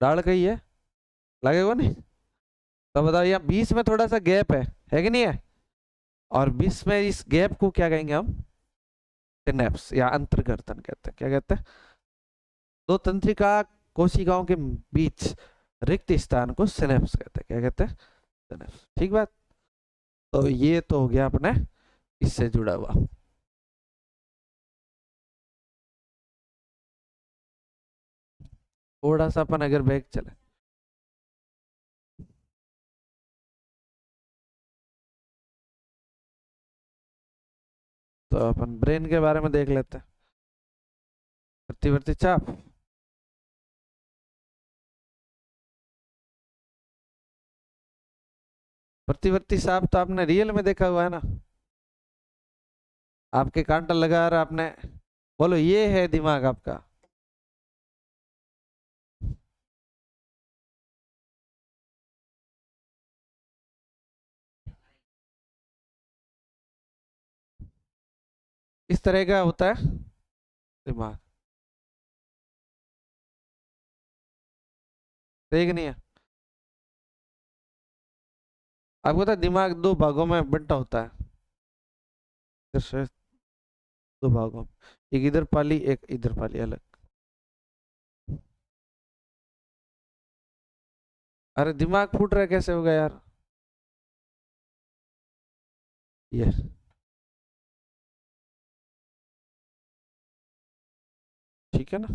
डाल का ही है, लगेगा नहीं? तो बताओ, यहाँ बीच में थोड़ा सा गैप है कि नहीं है? और बीच में इस गैप को क्या कहेंगे हम? सिनेप्स या अंतर्गर्तन कहते हैं। क्या कहते हैं? दो तंत्रिका कोशिकाओं के बीच रिक्त स्थान को सिनेप्स कहते हैं। क्या कहते हैं? सिनेप्स। ठीक बात। तो ये तो हो गया अपने इससे जुड़ा हुआ। थोड़ा सा अपन अगर बैक चले तो अपन ब्रेन के बारे में देख लेते हैं। प्रतिवर्ती चाप, प्रतिवर्ती चाप तो आपने रियल में देखा हुआ है ना, आपके कांटा लगा और आपने, बोलो ये है दिमाग आपका। इस तरह का होता है दिमाग, ठीक नहीं है? आपको पता है दिमाग दो भागों में बंटा होता है। दो भागों में, एक इधर पाली एक इधर पाली अलग। अरे दिमाग फूट रहा है, कैसे होगा यार ये। ठीक है ना,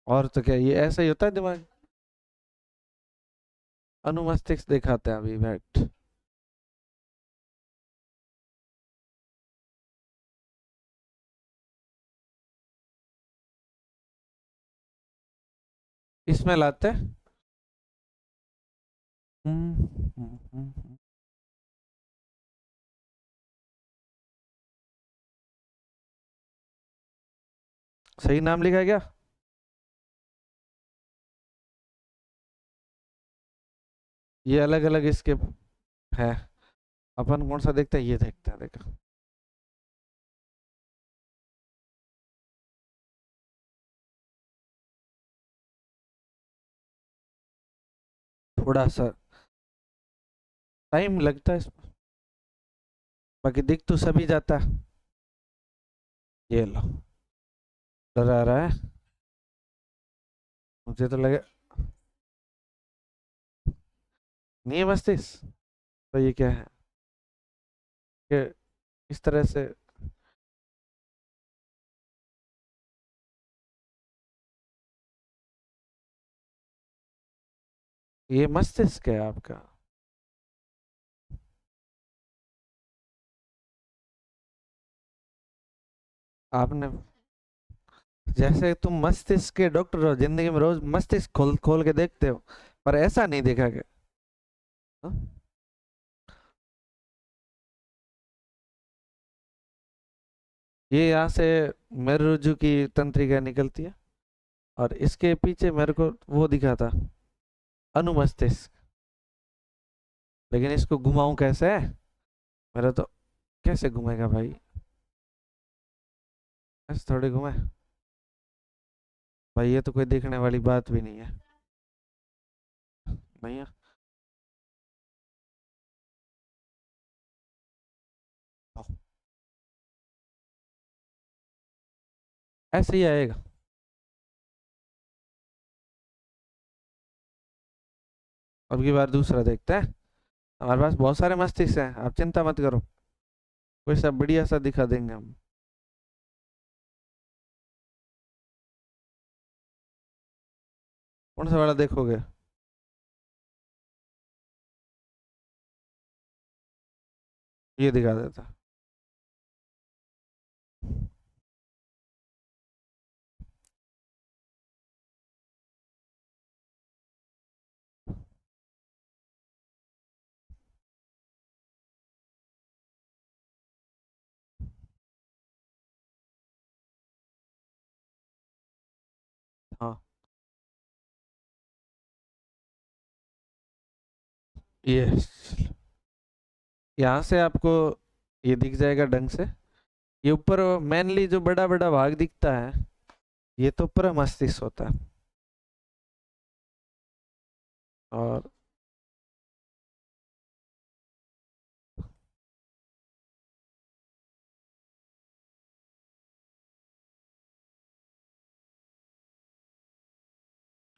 और तो क्या, ये ऐसा ही होता है दिमाग। अनुमस्तिष्क दिखाते हैं अभी बैठ। इसमें लाते हैं। सही नाम लिखा है क्या? ये अलग अलग इसके है। अपन कौन सा देखते हैं, ये देखते हैं, देखो। थोड़ा सा टाइम लगता है इसमें, बाकी दिख तो सभी जाता है। ये लो, डरा रहा है, मुझे तो लगे नहीं है मस्तिष्क। तो ये क्या है कि इस तरह से। ये मस्तिष्क है आपका। आपने, जैसे तुम मस्तिष्क के डॉक्टर हो, जिंदगी में रोज मस्तिष्क खोल खोल के देखते हो, पर ऐसा नहीं देखा क्या? हाँ? ये यहाँ से मेरुरज्जु की तंत्रिका निकलती है, और इसके पीछे मेरे को वो दिखा था, अनुमस्तिष्क। लेकिन इसको घुमाऊं कैसे? मेरा तो कैसे घुमाएगा भाई, ऐसे थोड़ी घुमाए भाई, ये तो कोई देखने वाली बात भी नहीं है। नहीं है। ऐसे ही आएगा। अब की बार दूसरा देखते हैं। हमारे पास बहुत सारे मस्तिष्क हैं, आप चिंता मत करो, कोई सा बढ़िया सा दिखा देंगे हम। कौन सा वाला देखोगे? ये दिखा देता। हाँ, ये यहाँ से आपको ये दिख जाएगा ढंग से। ये ऊपर मेनली जो बड़ा बड़ा भाग दिखता है, ये तो पूरा मस्तिष्क होता है। और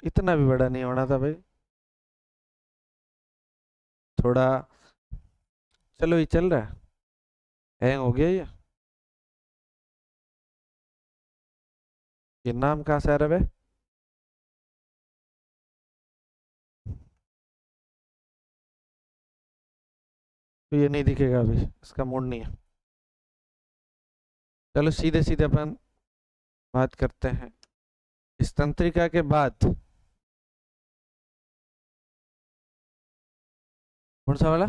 इतना भी बड़ा नहीं होना था भाई, थोड़ा। चलो, ये चल रहा है, हैंग हो गया ये नाम कहाँ से आ रहा है बे? तो ये नहीं दिखेगा अभी, इसका मूड नहीं है। चलो सीधे सीधे अपन बात करते हैं इस तंत्रिका के बाद। कौन सा वाला?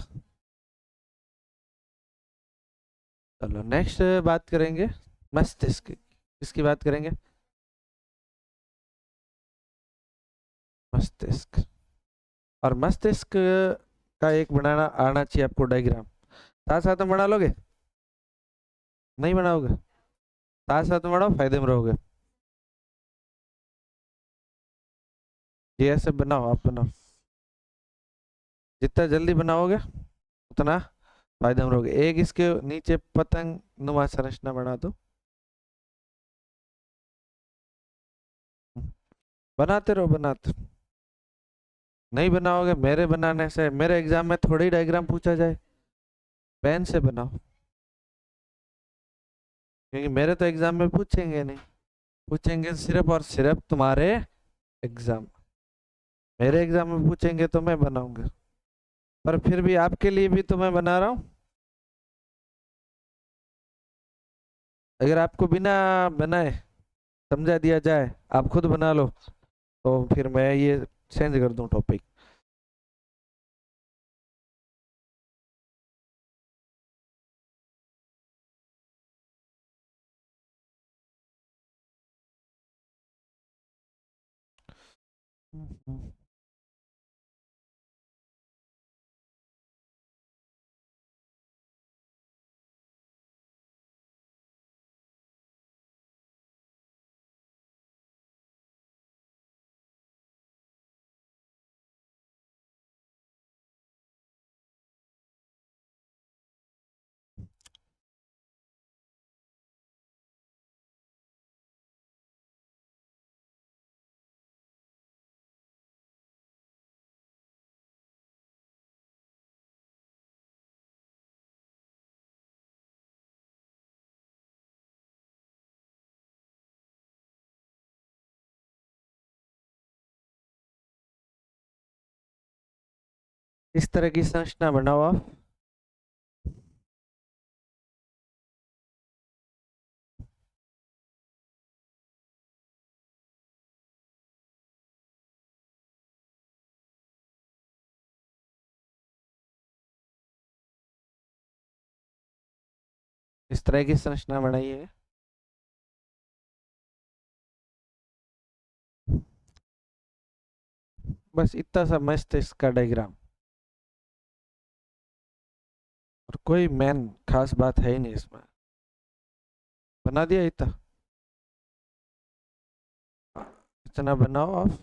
चलो नेक्स्ट बात करेंगे मस्तिष्क की। किसकी बात करेंगे? मस्तिष्क। और मस्तिष्क का एक बनाना आना चाहिए आपको डायग्राम। साथ साथ में बना लोगे? नहीं बनाओगे? साथ साथ में बनाओ, फायदे में रहोगे। ये ऐसे बनाओ, आप बनाओ, जितना जल्दी बनाओगे उतना फायदे में रहोगे। एक इसके नीचे पतंग नुमा संरचना बना दो। बनाते रहो बनाते। नहीं बनाओगे मेरे बनाने से, मेरे एग्जाम में थोड़ी डायग्राम पूछा जाए, पेन से बनाओ। क्योंकि मेरे तो एग्जाम में पूछेंगे नहीं, पूछेंगे सिर्फ और सिर्फ तुम्हारे एग्जाम, मेरे एग्जाम में पूछेंगे तो मैं बनाऊंगा। पर फिर भी आपके लिए भी तो मैं बना रहा हूँ। अगर आपको बिना बनाए समझा दिया जाए, आप खुद बना लो, तो फिर मैं ये चेंज कर दूं टॉपिक। इस तरह की संरचना बनाओ आप। इस तरह की संरचना बनाइए। बस इतना सा मस्त इसका डायग्राम, और कोई मेन खास बात है ही नहीं इसमें। बना दिया इतना, इतना बनाओ आप।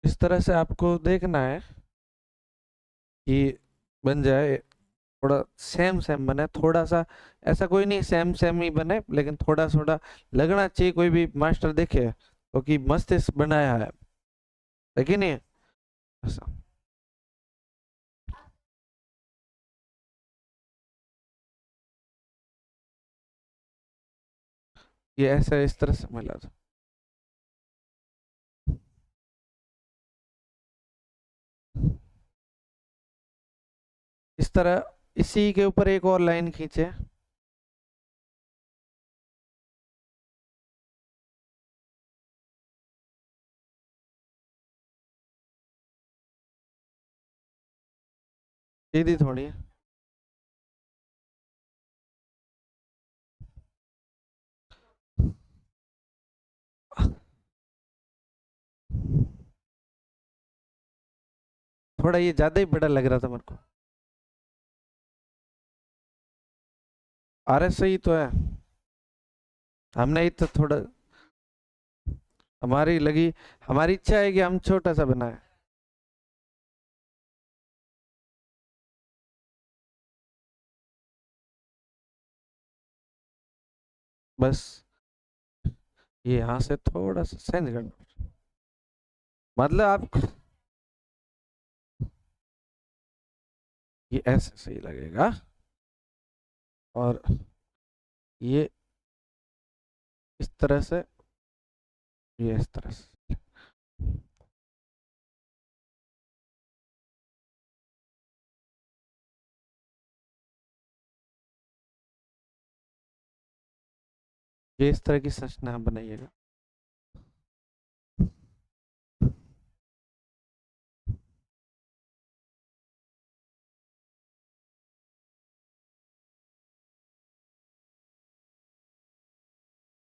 इस तरह से आपको देखना है कि बन जाए, थोड़ा सेम सेम बने थोड़ा सा। ऐसा कोई नहीं सेम सेम ही बने, लेकिन थोड़ा थोड़ा लगना चाहिए, कोई भी मास्टर देखे तो कि मस्तिष्क बनाया है कि नहीं। ऐसा ये ऐसा इस तरह से मिला था। इस तरह इसी के ऊपर एक और लाइन खींचे। सीधी थोड़ी है। थोड़ा ये ज्यादा ही बड़ा लग रहा था मेरे को। RS सही तो है। हमने ही तो थोड़ा, हमारी लगी, हमारी इच्छा है कि हम छोटा सा बनाए। बस ये यहाँ से थोड़ा सा चेंज करना, मतलब आप ये ऐसे सही लगेगा, और ये इस तरह से, ये इस तरह से। ये इस तरह की संरचना आप बनाइएगा।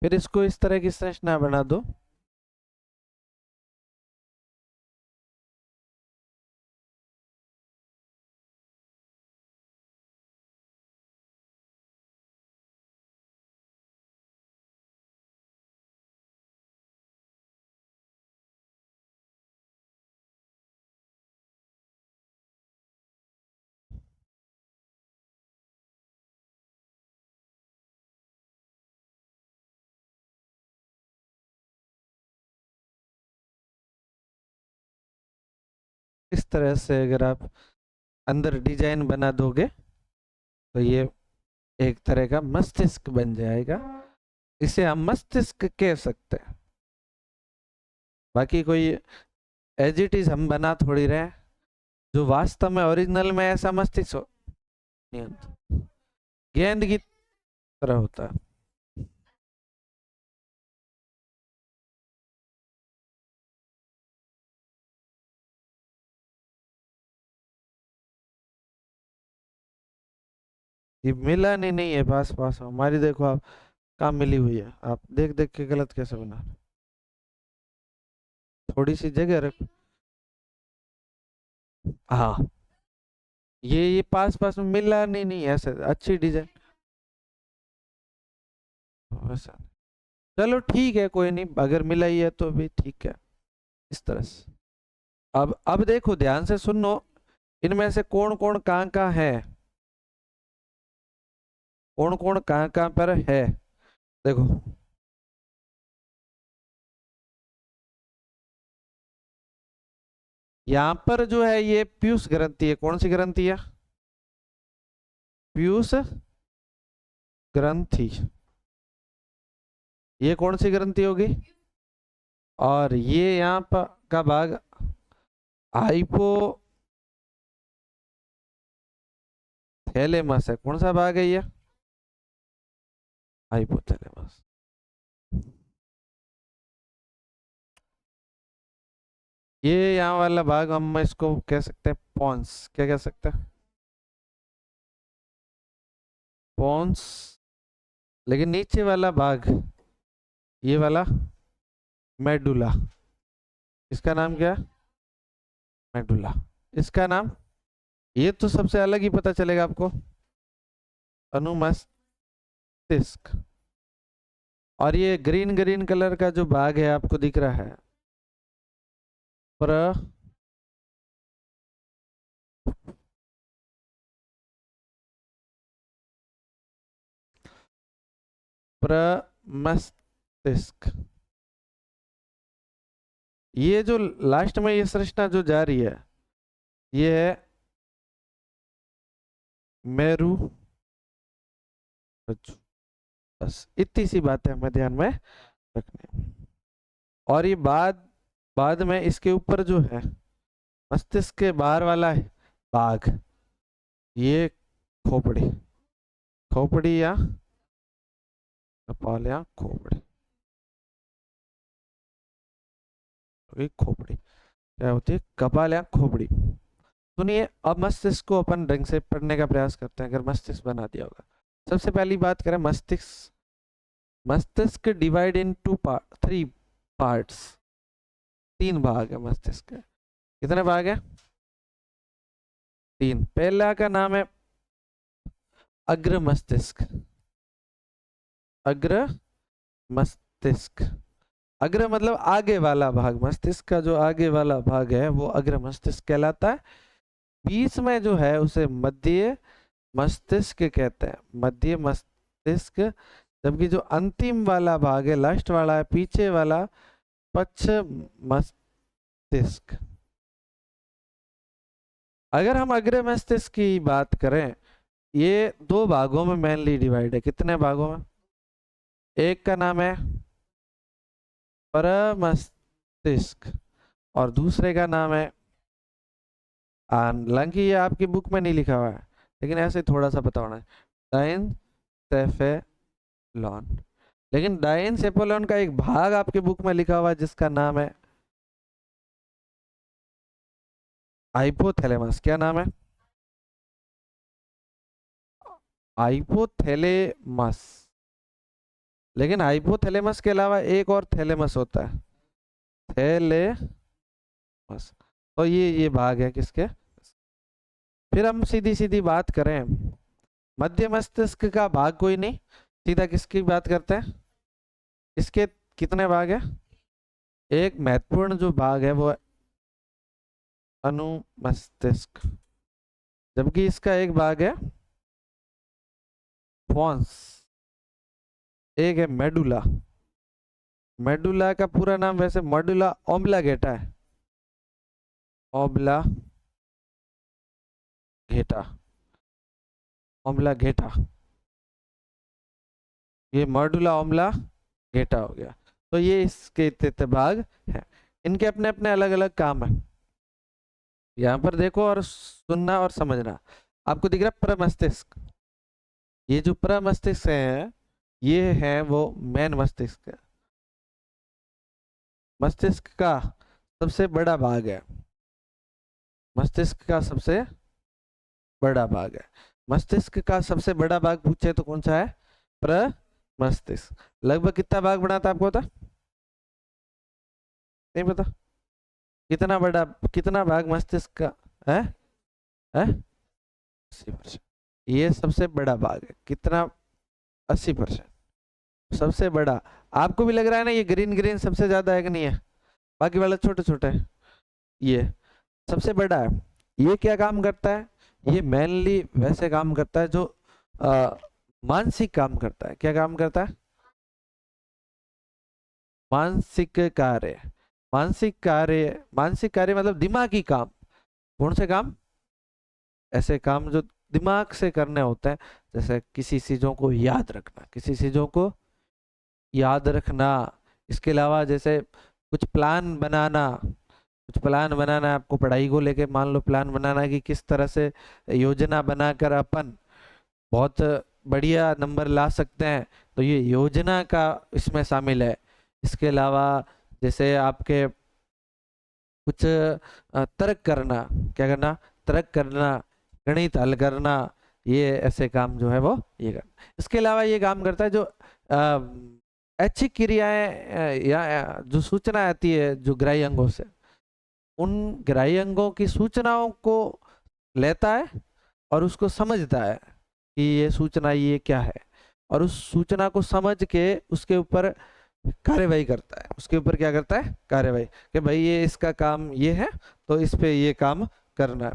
फिर इसको इस तरह की संरचना बना दो। तरह से अगर आप अंदर डिजाइन बना दोगे तो ये एक तरह का मस्तिष्क बन जाएगा। इसे हम मस्तिष्क कह सकते हैं। बाकी कोई एज इट इज हम बना थोड़ी रहे, जो वास्तव में ओरिजिनल में ऐसा मस्तिष्क नहीं होता, गेंद की तरह होता है। ये मिला नहीं है पास पास हमारी, देखो आप कहाँ मिली हुई है, आप देख देख के गलत कैसे बना रहे? थोड़ी सी जगह रख। हाँ, ये पास पास में मिला नहीं है, ऐसे अच्छी डिजाइन वैसा। चलो ठीक है, कोई नहीं, अगर मिला ही है तो भी ठीक है। इस तरह से अब देखो ध्यान से सुनो, इनमें से कौन कौन कहाँ है, कौन कौन कहाँ पर है। देखो यहाँ पर जो है ये पीयूष ग्रंथि है। कौन सी ग्रंथि है? पीयूष ग्रंथि। ये कौन सी ग्रंथि होगी? और ये यहाँ पर का भाग हाइपोथैलेमस है। कौन सा भाग है ये? हाइपोथैलेमस। ये यहाँ वाला भाग हम इसको कह सकते हैं पॉन्स। क्या कह सकते हैं? पॉन्स। लेकिन नीचे वाला भाग ये वाला मेडुला, इसका नाम क्या है? मेडुला। इसका नाम, ये तो सबसे अलग ही पता चलेगा आपको, अनुमस्तिष्क। और ये ग्रीन ग्रीन कलर का जो भाग है आपको दिख रहा है, प्र प्रमस्तिष्क। ये जो लास्ट में ये संरचना जो जा रही है, ये है मेरु रज्जु। बस इतनी सी बातें हमें ध्यान में रखनी। और ये बाद में इसके ऊपर जो है मस्तिष्क के बाहर वाला है भाग, ये खोपड़ी। खोपड़ी या कपाल या खोपड़ी, खोपड़ी क्या होती है? कपाल या खोपड़ी। सुनिए, अब मस्तिष्क को अपन ढंग से पढ़ने का प्रयास करते हैं, अगर मस्तिष्क बना दिया होगा। सबसे पहली बात करें मस्तिष्क। मस्तिष्क डिवाइड इन थ्री पार्ट्स। तीन भाग है मस्तिष्क के। कितने भाग है? तीन। पहला का नाम है अग्र मस्तिष्क। अग्र मस्तिष्क। अग्र मतलब आगे वाला भाग, मस्तिष्क का जो आगे वाला भाग है वो अग्र मस्तिष्क कहलाता है। बीच में जो है उसे मध्य मस्तिष्क कहते हैं, मध्य मस्तिष्क। जबकि जो अंतिम वाला भाग है, लास्ट वाला है, पीछे वाला, पक्ष मस्तिष्क। अगर हम अग्र मस्तिष्क की बात करें, ये दो भागों में मेनली डिवाइड है। कितने भागों में? एक का नाम है परमस्तिष्क और दूसरे का नाम है, हालांकि ये आपकी बुक में नहीं लिखा हुआ है लेकिन ऐसे थोड़ा सा पता होना है, डायनसेफेलॉन। लेकिन डायनसेफेलॉन का एक भाग आपके बुक में लिखा हुआ है जिसका नाम है हाइपोथैलेमस। क्या नाम है? हाइपोथैलेमस। लेकिन हाइपोथैलेमस के अलावा एक और थैलेमस होता है, थैलेमस। तो ये भाग है किसके? फिर हम सीधी सीधी बात करें, मध्य मस्तिष्क का भाग कोई नहीं, सीधा किसकी बात करते हैं? इसके कितने भाग है? एक महत्वपूर्ण जो भाग है वो अनुमस्तिष्क, जबकि इसका एक भाग है पॉन्स, एक है मेडुला। मेडुला का पूरा नाम वैसे मेडुला ऑब्लांगेटा है, ऑब्लांगेटा। घेटा, ऑम्लाघेटा, ये मॉड्यूला ऑम्लाघेटा हो गया। तो ये इसके 33 भाग हैं, इनके अपने अपने अलग अलग काम है। यहाँ पर देखो और सुनना और समझना। आपको दिख रहा है प्रमस्तिष्क, ये जो प्रमस्तिष्क है ये है वो मेन मस्तिष्क है, मस्तिष्क का सबसे बड़ा भाग है, मस्तिष्क का सबसे बड़ा भाग है। मस्तिष्क का सबसे बड़ा भाग पूछे तो कौन सा है? प्रमस्तिष्क। लगभग कितना भाग बनाता है आपको पता? नहीं पता? कितना बड़ा, कितना भाग मस्तिष्क का है? 80%। ये सबसे बड़ा भाग है, कितना? 80%, सबसे बड़ा। आपको भी लग रहा है ना ये ग्रीन ग्रीन सबसे ज्यादा है कि नहीं है, बाकी वाला छोटे छोटे है, ये सबसे बड़ा है। ये क्या काम करता है? ये मेनली वैसे काम करता है जो मानसिक काम करता है। क्या काम करता है? मानसिक कार्य, मानसिक कार्य, मानसिक कार्य मतलब दिमागी काम। कौन से काम? ऐसे काम जो दिमाग से करने होते हैं, जैसे किसी चीजों को याद रखना, किसी चीजों को याद रखना। इसके अलावा जैसे कुछ प्लान बनाना, कुछ प्लान बनाना है आपको पढ़ाई को लेके, मान लो प्लान बनाना है कि किस तरह से योजना बनाकर अपन बहुत बढ़िया नंबर ला सकते हैं, तो ये योजना का इसमें शामिल है। इसके अलावा जैसे आपके कुछ तर्क करना, क्या करना? तर्क करना, गणित हल करना, ये ऐसे काम जो है वो ये करना। इसके अलावा ये काम करता है जो ऐच्छिक क्रियाएं या जो सूचना आती है जो ग्राह्य अंगों से, उन ग्राह्य अंगों की सूचनाओं को लेता है और उसको समझता है कि ये सूचना ये क्या है, और उस सूचना को समझ के उसके ऊपर कार्यवाही करता है। उसके ऊपर क्या करता है? कार्यवाही, कि भाई ये इसका काम ये है तो इस पे ये काम करना है,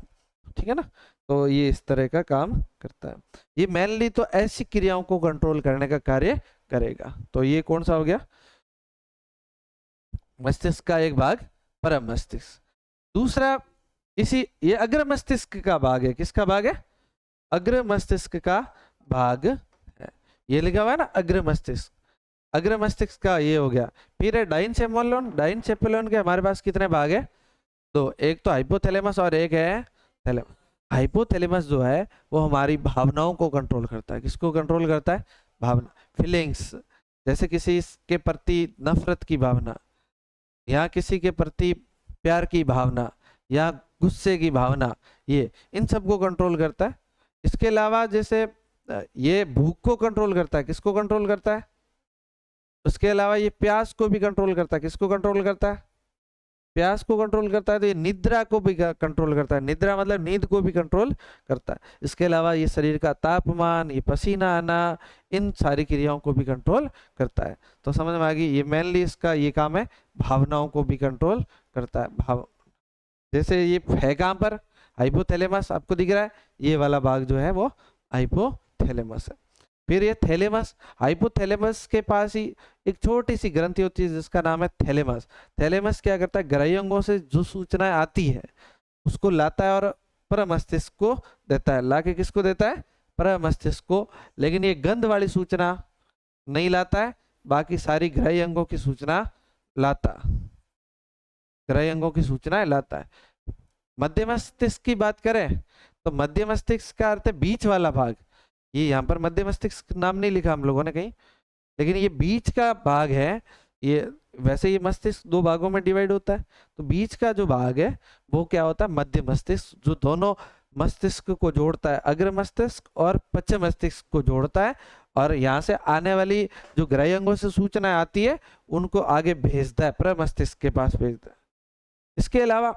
ठीक है ना। तो ये इस तरह का काम करता है। ये मेनली तो ऐसी क्रियाओं को कंट्रोल करने का कार्य करेगा। तो ये कौन सा हो गया? मस्तिष्क का एक भाग परम मस्तिष्क। दूसरा इसी ये अग्र मस्तिष्क का भाग है। किसका भाग है? अग्र मस्तिष्क का भाग है। ये लिखा हुआ है ना अग्र मस्तिष्क, अग्र मस्तिष्क का ये हो गया। फिर है डाइनसेफेलोन, डाइनसेफेलोन के हमारे पास कितने भाग है? दो, एक तो हाइपोथैलेमस और एक है थैलेमस। हाइपोथैलेमस जो है वो हमारी भावनाओं को कंट्रोल करता है। किसको कंट्रोल करता है? भावना, फीलिंग्स। जैसे किसी के प्रति नफरत की भावना, या किसी के प्रति प्यार की भावना, या गुस्से की भावना, ये इन सब को कंट्रोल करता है। इसके अलावा जैसे ये भूख को कंट्रोल करता है। किसको कंट्रोल करता है? उसके अलावा ये प्यास को भी कंट्रोल करता है। किसको कंट्रोल करता है? प्यास को कंट्रोल करता है। तो ये निद्रा को भी कंट्रोल करता है, निद्रा मतलब नींद को भी कंट्रोल करता है। इसके अलावा ये शरीर का तापमान, ये पसीना आना, इन सारी क्रियाओं को भी कंट्रोल करता है। तो समझ में आ गई, ये मेनली इसका ये काम है, भावनाओं को भी कंट्रोल करता है। भाव जैसे ये है कहाँ पर? हाइपोथैलेमस, आपको दिख रहा है ये वाला भाग जो है वो हाइपोथैलेमस है। फिर ये थैलेमस, हाइपोथैलेमस के पास ही एक छोटी सी ग्रंथि होती है जिसका नाम है थैलेमस। थैलेमस क्या करता है? ग्राह्य अंगों से जो सूचनाएं आती है उसको लाता है और प्रमस्तिष्क को देता है। लाके किसको देता है? प्रमस्तिष्क को। लेकिन ये गंध वाली सूचना नहीं लाता है, बाकी सारी ग्राह्य अंगों की सूचना लाता, ग्राह्य अंगों की सूचना लाता है। मध्य मस्तिष्क की बात करें तो मध्य मस्तिष्क का अर्थ है बीच वाला भाग। ये यहाँ पर मध्य मस्तिष्क नाम नहीं लिखा हम लोगों ने कहीं, लेकिन ये बीच का भाग है। ये वैसे ये मस्तिष्क दो भागों में डिवाइड होता है, तो बीच का जो भाग है वो क्या होता है? मध्य मस्तिष्क, जो दोनों मस्तिष्क को जोड़ता है, अग्र मस्तिष्क और पश्च मस्तिष्क को जोड़ता है, और यहाँ से आने वाली जो ग्राह्य अंगों से सूचना आती है उनको आगे भेजता है, प्रमस्तिष्क के पास भेजता है। इसके अलावा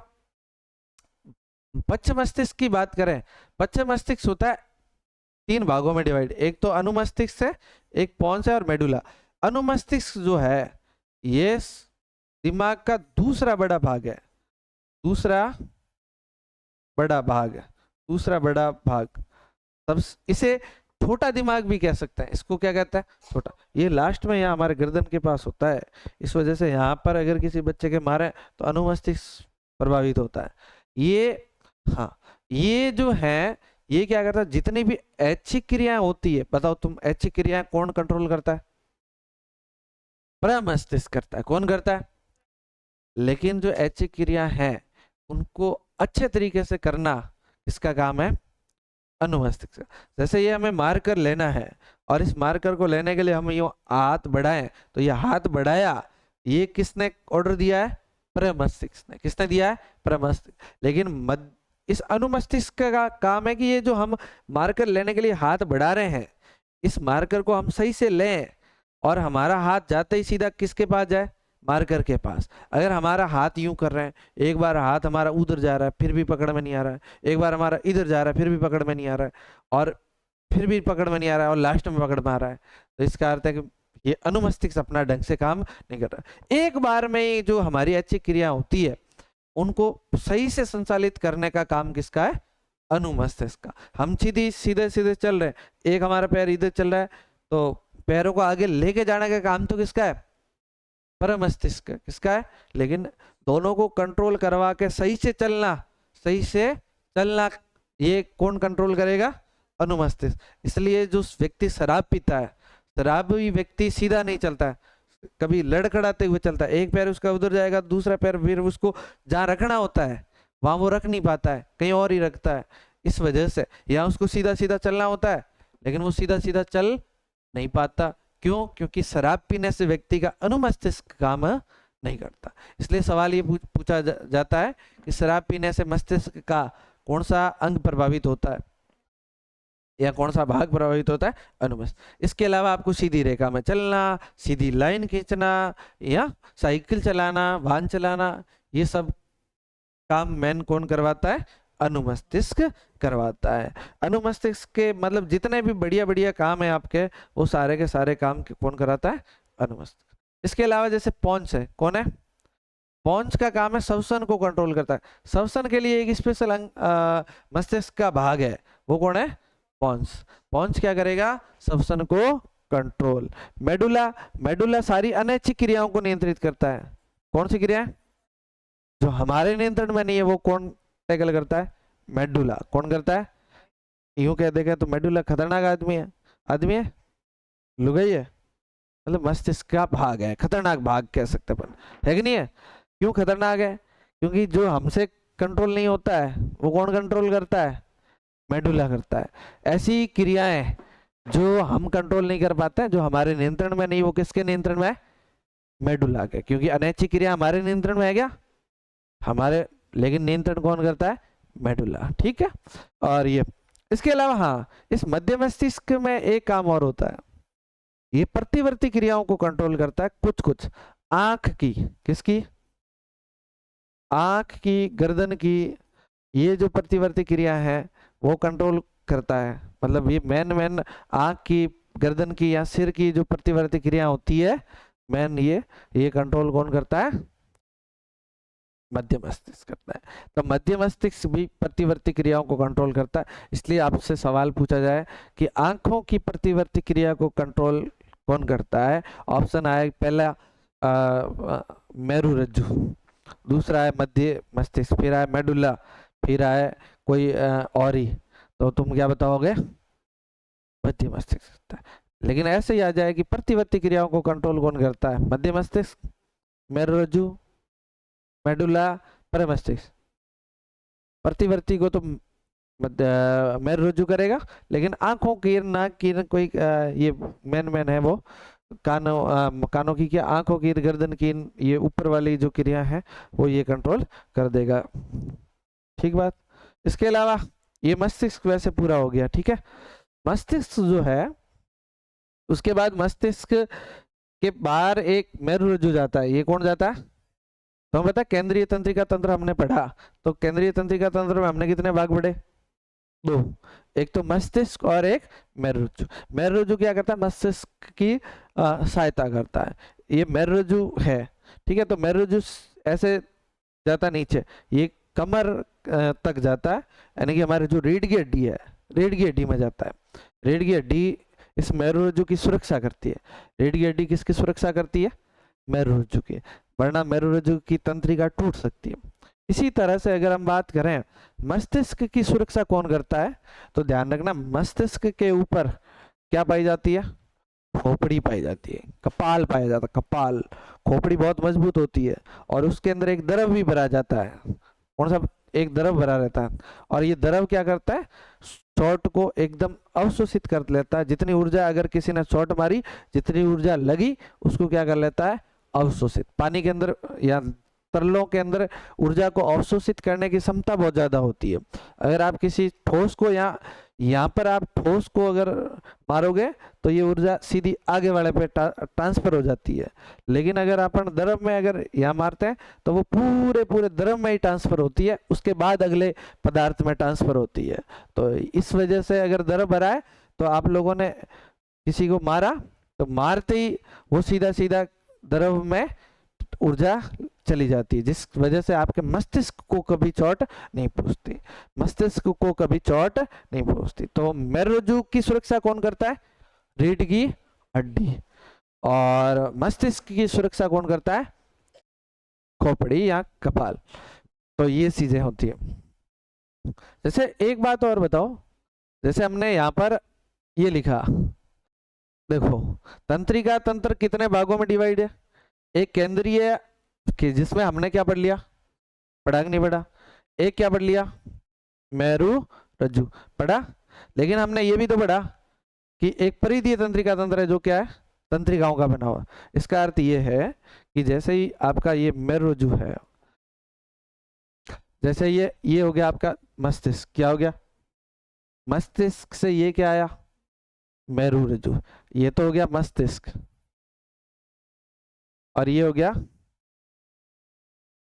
पश्च मस्तिष्क की बात करें, पश्च मस्तिष्क होता है तीन भागों में डिवाइड। एक तो अनुमस्तिष्क है, एक पोन्स है और मेडुला। अनुमस्तिष्क जो है ये दिमाग का दूसरा बड़ा भाग है, दूसरा बड़ा भाग है, दूसरा बड़ा भाग। तब इसे छोटा दिमाग भी कह सकते हैं। इसको क्या कहता है? छोटा। ये लास्ट में यहाँ हमारे गर्दन के पास होता है, इस वजह से यहाँ पर अगर किसी बच्चे के मारे तो अनुमस्तिष्क प्रभावित होता है। ये हाँ, ये जो है ये क्या करता है, जितनी भी ऐच्छिक क्रियाएं होती है, बताओ तुम, ऐच्छिक क्रियाएं कौन कंट्रोल करता है? प्रमस्तिष्क करता है। कौन करता है? लेकिन जो ऐच्छिक क्रिया है उनको अच्छे तरीके से करना इसका काम है अनुमस्तिष्क। जैसे ये हमें मार्कर लेना है और इस मार्कर को लेने के लिए हम ये हाथ बढ़ाएं, तो ये हाथ बढ़ाया, ये किसने ऑर्डर दिया है? प्रमस्तिष्क ने। किसने दिया है? प्रमस्तिष्क। लेकिन इस अनुमस्तिष्क का काम है कि ये जो हम मार्कर लेने के लिए हाथ बढ़ा रहे हैं, इस मार्कर को हम सही से लें और हमारा हाथ जाते ही सीधा किसके पास जाए? मार्कर के पास। अगर हमारा हाथ यूं कर रहे हैं, एक बार हाथ हमारा उधर जा रहा है फिर भी पकड़ में नहीं आ रहा है, एक बार हमारा इधर जा रहा है फिर भी पकड़ में नहीं आ रहा है, और फिर भी पकड़ में नहीं आ रहा है, और लास्ट में पकड़ में आ रहा है, तो इसका अर्थ है कि ये अनुमस्तिष्क अपना ढंग से काम नहीं कर रहा। एक बार में जो हमारी अच्छी क्रिया होती है उनको सही से संचालित करने का काम किसका है? अनुमस्तिष्क का। हम सीधे सीधे सीधे चल रहे हैं, एक हमारा पैर इधर चल रहा है, तो पैरों को आगे लेके जाने का काम तो किसका है? परमस्तिष्क। किसका है? लेकिन दोनों को कंट्रोल करवा के सही से चलना, सही से चलना, ये कौन कंट्रोल करेगा? अनुमस्तिष्क। इसलिए जो व्यक्ति शराब पीता है, शराबी व्यक्ति सीधा नहीं चलता है, कभी लड़खड़ाते हुए चलता है। एक पैर उसका उधर जाएगा, दूसरा पैर फिर उसको जहाँ रखना होता है वहां वो रख नहीं पाता है, कहीं और ही रखता है। इस वजह से यहाँ उसको सीधा सीधा चलना होता है लेकिन वो सीधा सीधा चल नहीं पाता। क्यों? क्योंकि शराब पीने से व्यक्ति का अनुमस्तिष्क काम नहीं करता। इसलिए सवाल ये पूछा जाता है कि शराब पीने से मस्तिष्क का कौन सा अंग प्रभावित होता है या कौन सा भाग प्रभावित होता है? अनुमस्तिष्क। इसके अलावा आपको सीधी रेखा में चलना, सीधी लाइन खींचना, या साइकिल चलाना, वाहन चलाना, ये सब काम मैन कौन करवाता है? अनुमस्तिष्क करवाता है। अनुमस्तिष्क के मतलब जितने भी बढ़िया बढ़िया काम है आपके, वो सारे के सारे काम कौन कराता है? अनुमस्तिष्क। इसके अलावा जैसे पॉन्स है, कौन है? पॉन्स का काम है श्वसन को कंट्रोल करता है। श्वसन के लिए एक स्पेशल मस्तिष्क का भाग है, वो कौन है? पॉन्स। पॉन्स क्या करेगा? श्वसन को कंट्रोल। मेडुला, मेडुला सारी अनैच्छिक क्रियाओं को नियंत्रित करता है। कौन सी क्रिया? जो हमारे नियंत्रण में नहीं है वो कौन टैकल करता है? मेडुला। कौन करता है? यूं कह देगा तो मेडुला खतरनाक आदमी है। आदमी है? लुगाई है? मतलब मस्तिष्क का भाग है, खतरनाक भाग कह सकते अपन, है कि नहीं है? क्यों खतरनाक है? क्योंकि जो हमसे कंट्रोल नहीं होता है वो कौन कंट्रोल करता है? मेडुला करता है। ऐसी क्रियाएं जो हम कंट्रोल नहीं कर पाते हैं, जो हमारे नियंत्रण में नहीं, वो किसके नियंत्रण में है? मेडुला के। क्योंकि अनैच्छिक क्रिया हमारे नियंत्रण में है क्या? हमारे, लेकिन नियंत्रण कौन करता है? मेडुला। ठीक है। और ये इसके अलावा हाँ, इस मध्य मस्तिष्क में एक काम और होता है, ये प्रतिवर्ती क्रियाओं को कंट्रोल करता है। कुछ कुछ आंख की, किसकी? आंख की, गर्दन की, ये जो प्रतिवर्ती क्रिया है वो कंट्रोल करता है। मतलब ये मेन आंख की, गर्दन की या सिर की जो प्रतिवर्ती क्रिया होती है, मेन ये कंट्रोल कौन करता है? मध्य मस्तिष्क करता है। तो मध्य मस्तिष्क भी प्रतिवर्ती क्रियाओं को कंट्रोल करता है। इसलिए आपसे सवाल पूछा जाए कि आंखों की प्रतिवर्ती क्रिया को कंट्रोल कौन करता है? ऑप्शन आए, पहला मेरुरज्जु, दूसरा है मध्य मस्तिष्क, फिर आए मेडुला, फिर आए कोई और ही, तो तुम क्या बताओगे? मध्य मस्तिष्क करता है। लेकिन ऐसे ही आ जाए कि प्रतिवर्ती क्रियाओं को कंट्रोल कौन करता है? मध्य मस्तिष्क, मेरुरज्जु, मेडुला, परमस्तिष्क। प्रतिवर्ती को तो मेरुरज्जु करेगा, लेकिन आंखों की, नाक की, कोई ये मेन है वो कानों की क्या, आंखों की, गर्दन की, ये ऊपर वाली जो क्रिया है वो ये कंट्रोल कर देगा। ठीक बात। इसके अलावा ये मस्तिष्क वैसे पूरा हो गया। ठीक है। मस्तिष्क जो है, उसके बाद मस्तिष्क के बाहर एक मेरुरज्जु जाता है। ये कौन जाता है? तो हम बता, केंद्रीय तंत्रिका तंत्र हमने पढ़ा, तो केंद्रीय तंत्रिका तंत्र में हमने कितने भाग पढ़े? 2। एक तो मस्तिष्क और एक मेरुरज्जु। मेरुरज्जु क्या करता है? मस्तिष्क की सहायता करता है। ये मेरुरज्जु है। ठीक है। तो मेरुरज्जु ऐसे जाता नीचे, ये कमर तक जाता है, यानी कि हमारे जो रीढ़ की हड्डी है, रीढ़ की हड्डी में जाता है। रीढ़ की हड्डी इस मेरुरज्जु की सुरक्षा करती है। रीढ़ की हड्डी किसकी सुरक्षा करती है? मेरुरज्जु की, वरना मेरुरज्जु की तंत्रिका टूट सकती है। इसी तरह से अगर हम बात करें मस्तिष्क की सुरक्षा कौन करता है, तो ध्यान रखना मस्तिष्क के ऊपर क्या पाई जाती है, खोपड़ी पाई जाती है, कपाल पाया जाता है, कपाल। खोपड़ी बहुत मजबूत होती है और उसके अंदर एक द्रव भी भरा जाता है। कौन सा, एक द्रव भरा रहता है। और ये द्रव क्या करता है, शॉट को एकदम अवशोषित कर लेता है। जितनी ऊर्जा अगर किसी ने शॉट मारी, जितनी ऊर्जा लगी, उसको क्या कर लेता है, अवशोषित। पानी के अंदर या तरलों के अंदर ऊर्जा को अवशोषित करने की क्षमता बहुत ज्यादा होती है। अगर आप किसी ठोस को यहाँ पर आप ठोस को अगर मारोगे तो ये ऊर्जा सीधी आगे वाले पे ट्रांसफर हो जाती है। लेकिन अगर अपन द्रव में अगर यहाँ मारते हैं तो वो पूरे पूरे द्रव में ही ट्रांसफर होती है, उसके बाद अगले पदार्थ में ट्रांसफर होती है। तो इस वजह से अगर द्रव भरा है तो आप लोगों ने किसी को मारा तो मारते ही वो सीधा सीधा द्रव में ऊर्जा चली जाती है, जिस वजह से आपके मस्तिष्क को कभी चोट नहीं पहुंचती, मस्तिष्क को कभी चोट नहीं पहुंचती। तो मेरुरज्जु की सुरक्षा कौन करता है, रीढ़ की हड्डी। और मस्तिष्क की सुरक्षा कौन करता है, खोपड़ी या कपाल। तो ये चीजें होती है। जैसे एक बात और बताओ, जैसे हमने यहाँ पर ये लिखा, देखो तंत्रिका तंत्र कितने भागों में डिवाइड है, एक केंद्रीय कि जिसमें हमने क्या पढ़ लिया, पढ़ा कि नहीं पढ़ा, एक क्या पढ़ लिया, मेरु रज्जु पढ़ा। लेकिन हमने ये भी तो पढ़ा कि एक परिधीय तंत्रिका तंत्र है जो क्या है, तंत्रिकाओं का बना हुआ। इसका अर्थ ये है कि जैसे ही आपका ये मेरु रज्जु है, जैसे ये हो गया आपका मस्तिष्क, क्या हो गया, मस्तिष्क से ये क्या आया, मेरु रज्जु। ये तो हो गया मस्तिष्क, और ये हो गया,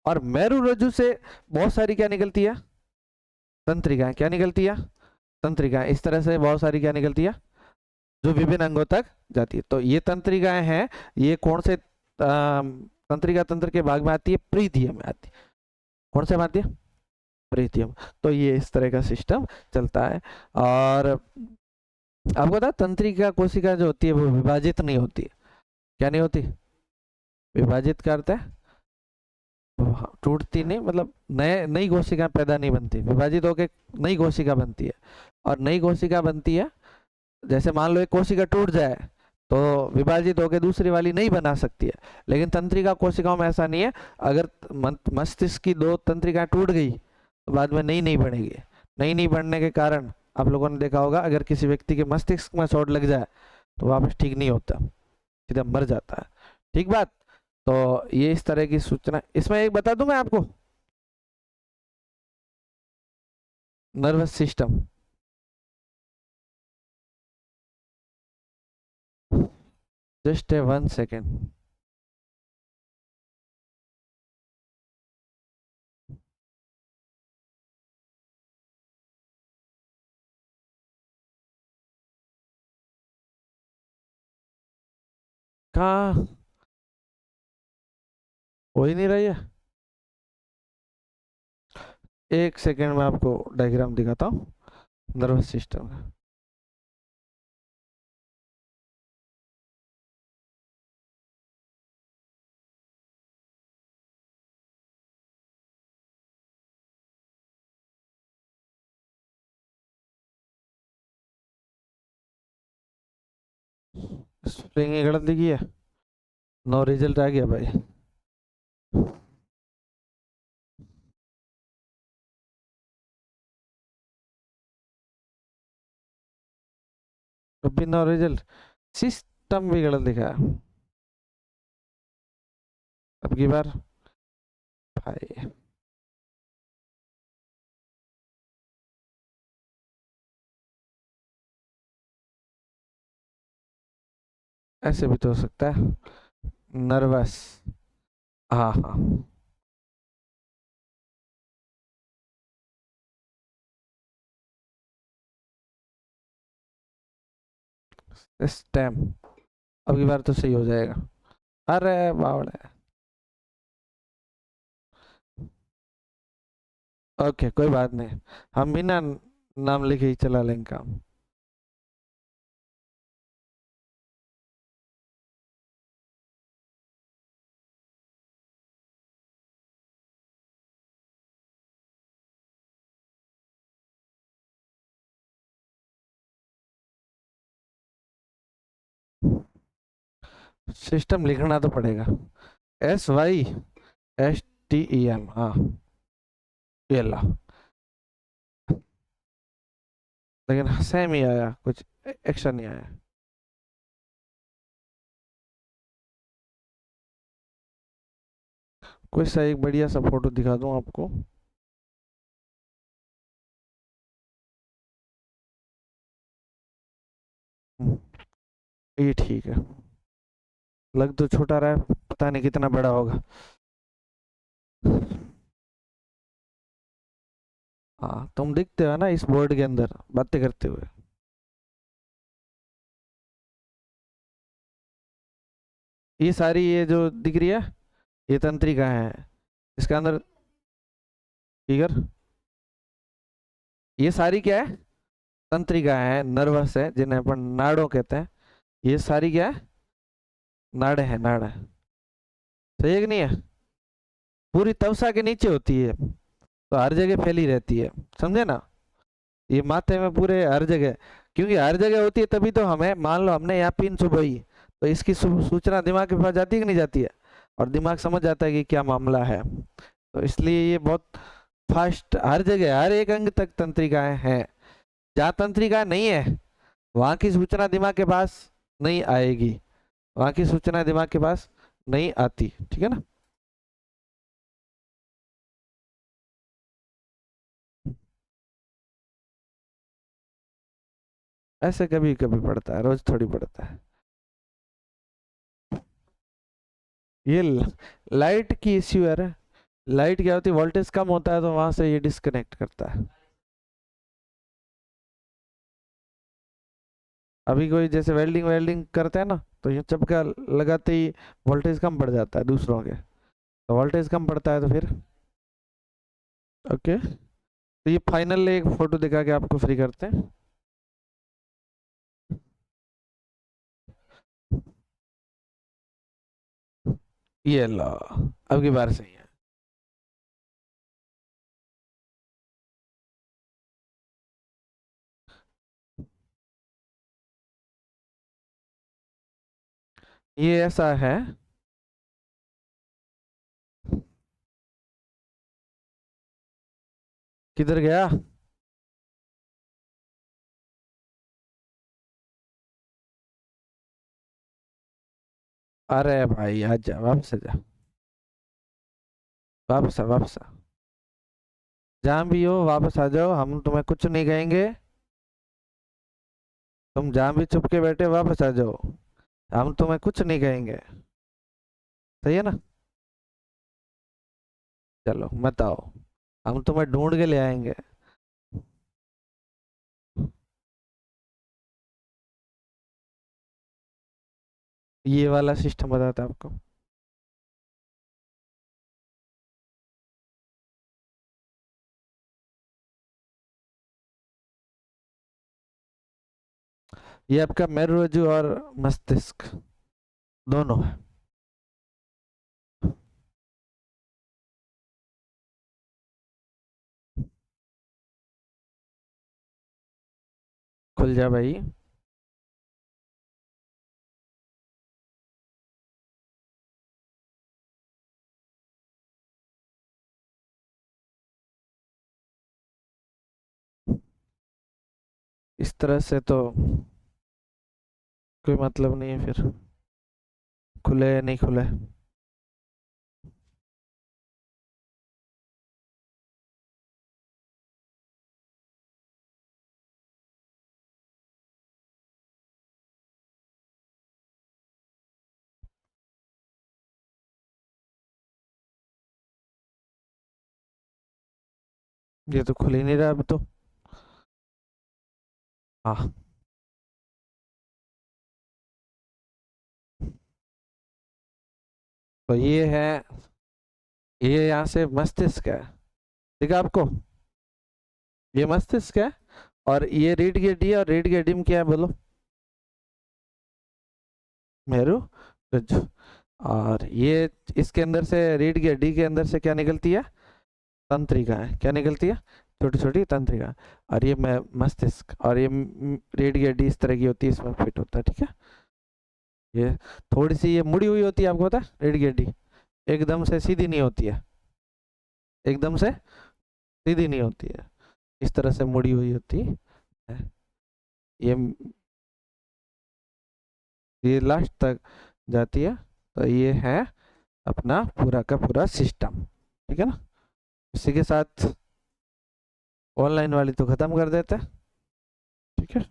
और मेरु रज्जु से बहुत सारी क्या निकलती है, तंत्रिकाएं। क्या निकलती है, तंत्रिकाएं। इस तरह से बहुत सारी क्या निकलती है जो विभिन्न अंगों तक जाती है। तो ये तंत्रिकाएं हैं, ये कौन से तंत्रिका तंत्र के भाग में आती है, प्रीतियम में आती है। कौन से में आती है, प्रीतियम। तो ये इस तरह का सिस्टम चलता है। और आपको पता है तंत्रिका कोशिका जो होती है वो विभाजित नहीं होती है। क्या नहीं होती, विभाजित करते हैं, टूटती नहीं, मतलब नए नई कोशिका पैदा नहीं बनती, विभाजित होकर नई कोशिका बनती है। और नई कोशिका बनती है, जैसे मान लो एक कोशिका टूट जाए तो विभाजित होकर दूसरी वाली नहीं बना सकती है। लेकिन तंत्रिका कोशिकाओं में ऐसा नहीं है। अगर मस्तिष्क की दो तंत्रिका टूट गई तो बाद में नई नहीं बनेगी। नई नहीं बनने के कारण आप लोगों ने देखा होगा, अगर किसी व्यक्ति के मस्तिष्क में चोट लग जाए तो वापस ठीक नहीं होता, सीधा मर जाता है। ठीक बात। तो ये इस तरह की सूचना, इसमें एक बता दूं मैं आपको, nervous system. Just a 1 second. कहाँ, हो ही नहीं रही है। 1 सेकेंड में आपको डायग्राम दिखाता हूँ नर्वस सिस्टम का। स्प्रिंग की गलत लिखी है, नो रिजल्ट आ गया भाई। अभी नो रिजल्ट, सिस्टम भी गलत लिखा है अब की बार भाई। ऐसे भी तो हो सकता है, नर्वस। हाँ हाँ, स्टेम। अब की बार तो सही हो जाएगा। अरे बावड़े। ओके कोई बात नहीं, हम बिना नाम लिखे ही चला लेंगे काम। सिस्टम लिखना तो पड़ेगा, SYSTEM, हाँ ये ला। लेकिन सेम ही आया, कुछ एक्शन नहीं आया। कोई सा एक बढ़िया सा फोटो दिखा दूं आपको। हम्म, ये ठीक है। लग तो छोटा रहा है, पता नहीं कितना बड़ा होगा। हाँ तुम दिखते हो ना इस बोर्ड के अंदर बातें करते हुए। ये सारी, ये जो दिख रही है, ये तंत्रिका है इसके अंदर। फिगर, ये सारी क्या है? तंत्रिका है, नर्वस है, जिन्हें अपन नाड़ों कहते हैं। ये सारी क्या है? नाड़े हैं, नाड़ है। सही है कि नहीं है? पूरी तवचा के नीचे होती है, तो हर जगह फैली रहती है, समझे ना? ये माथे में पूरे हर जगह, क्योंकि हर जगह होती है तभी तो हमें, मान लो हमने यहाँ पिन चुभाई, तो इसकी सूचना दिमाग के पास जाती है कि नहीं जाती है? और दिमाग समझ जाता है कि क्या मामला है। तो इसलिए ये बहुत फास्ट, हर जगह हर एक अंग तक तंत्रिकाएं हैं। जहाँ तंत्रिका नहीं है वहां की सूचना दिमाग के पास नहीं आएगी, वहां की सूचना दिमाग के पास नहीं आती, ठीक है ना? ऐसे कभी कभी पड़ता है, रोज थोड़ी पड़ता है। ये लाइट की इश्यू है रे। लाइट क्या होती है, वोल्टेज कम होता है तो वहां से ये डिस्कनेक्ट करता है। अभी कोई जैसे वेल्डिंग वेल्डिंग करते हैं ना, तो ये चपका लगाते ही वोल्टेज कम पड़ जाता है दूसरों के, तो वोल्टेज कम पड़ता है तो फिर। ओके, तो ये फाइनल एक फोटो दिखा के आपको फ्री करते हैं। ये लो, अब की बार सही है। ये ऐसा है, किधर गया? अरे भाई आजा, वापस आजा, वापस आ, वापस आ। जहाँ भी हो वापस आ जाओ, हम तुम्हें कुछ नहीं कहेंगे। तुम जहाँ भी चुप के बैठे वापस आ जाओ, हम तुम्हें कुछ नहीं कहेंगे। सही है ना? चलो मत आओ, हम तुम्हें ढूंढ के ले आएंगे। ये वाला सिस्टम बताता है आपको। ये आपका मेरुरज्जु और मस्तिष्क दोनों है। खुल जा भाई। इस तरह से तो कोई मतलब नहीं है फिर, खुले या नहीं खुले। ये तो खुल ही नहीं रहा अब तो। हाँ, तो ये है, ये यहाँ से मस्तिष्क है, ठीक है आपको? ये मस्तिष्क है, और ये रीढ़ की हड्डी है, और रीढ़ की हड्डी में क्या है बोलो? मेरू रज्जु। और ये, इसके अंदर से, रीढ़ की हड्डी के अंदर से क्या निकलती है? तंत्रिका है, क्या निकलती है? छोटी छोटी तंत्रिका। और ये मस्तिष्क, और ये रीढ़ की हड्डी इस तरह की होती है, इसमें फिट होता है, ठीक है? ये थोड़ी सी ये मुड़ी हुई होती है, आपको पता है रीढ़ की हड्डी एकदम से सीधी नहीं होती है, एकदम से सीधी नहीं होती है, इस तरह से मुड़ी हुई होती है। ये ये लास्ट तक जाती है। तो ये है अपना पूरा का पूरा सिस्टम, ठीक है ना। इसी के साथ ऑनलाइन वाली तो खत्म कर देते हैं, ठीक है।